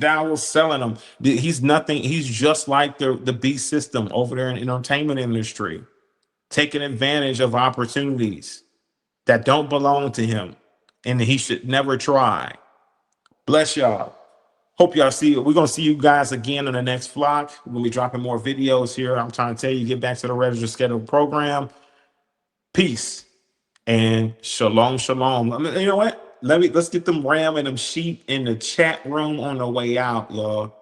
Dow was selling them. He's nothing. He's just like the B system over there in the entertainment industry, taking advantage of opportunities that don't belong to him, and he should never try. Bless y'all. Hope y'all see it. We're going to see you guys again in the next vlog. We're going to be dropping more videos here. I'm trying to tell you, get back to the regular scheduled program. Peace and shalom, shalom. You know what? Let's get them ram and them sheep in the chat room on the way out, y'all.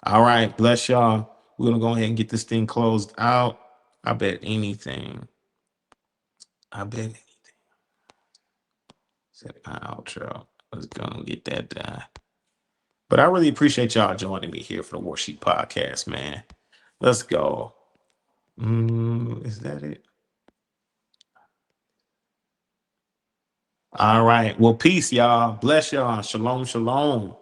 All right. Bless y'all. We're going to go ahead and get this thing closed out. I bet anything. Set my outro. Let's go and get that done. But I really appreciate y'all joining me here for the Warsheep podcast, man. Let's go. Is that it? All right. Well, peace, y'all. Bless y'all. Shalom, shalom.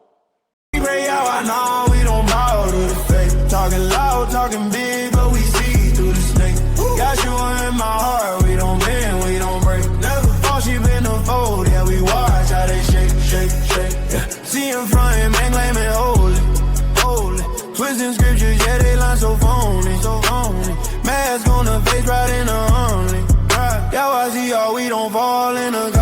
We pray out, I know we don't bow to the fake. Talking loud, talking big, but we see through the snake. Got you in my heart, we don't bend, we don't break. Never fall, she been the fold, yeah, we watch how they shake, shake, shake. Yeah. See in front, man, claim it holy, holy. Twisting scriptures, yeah, they line so phony, so phony. Mask on the face, right in the only. Yeah, I see y'all, we don't fall in the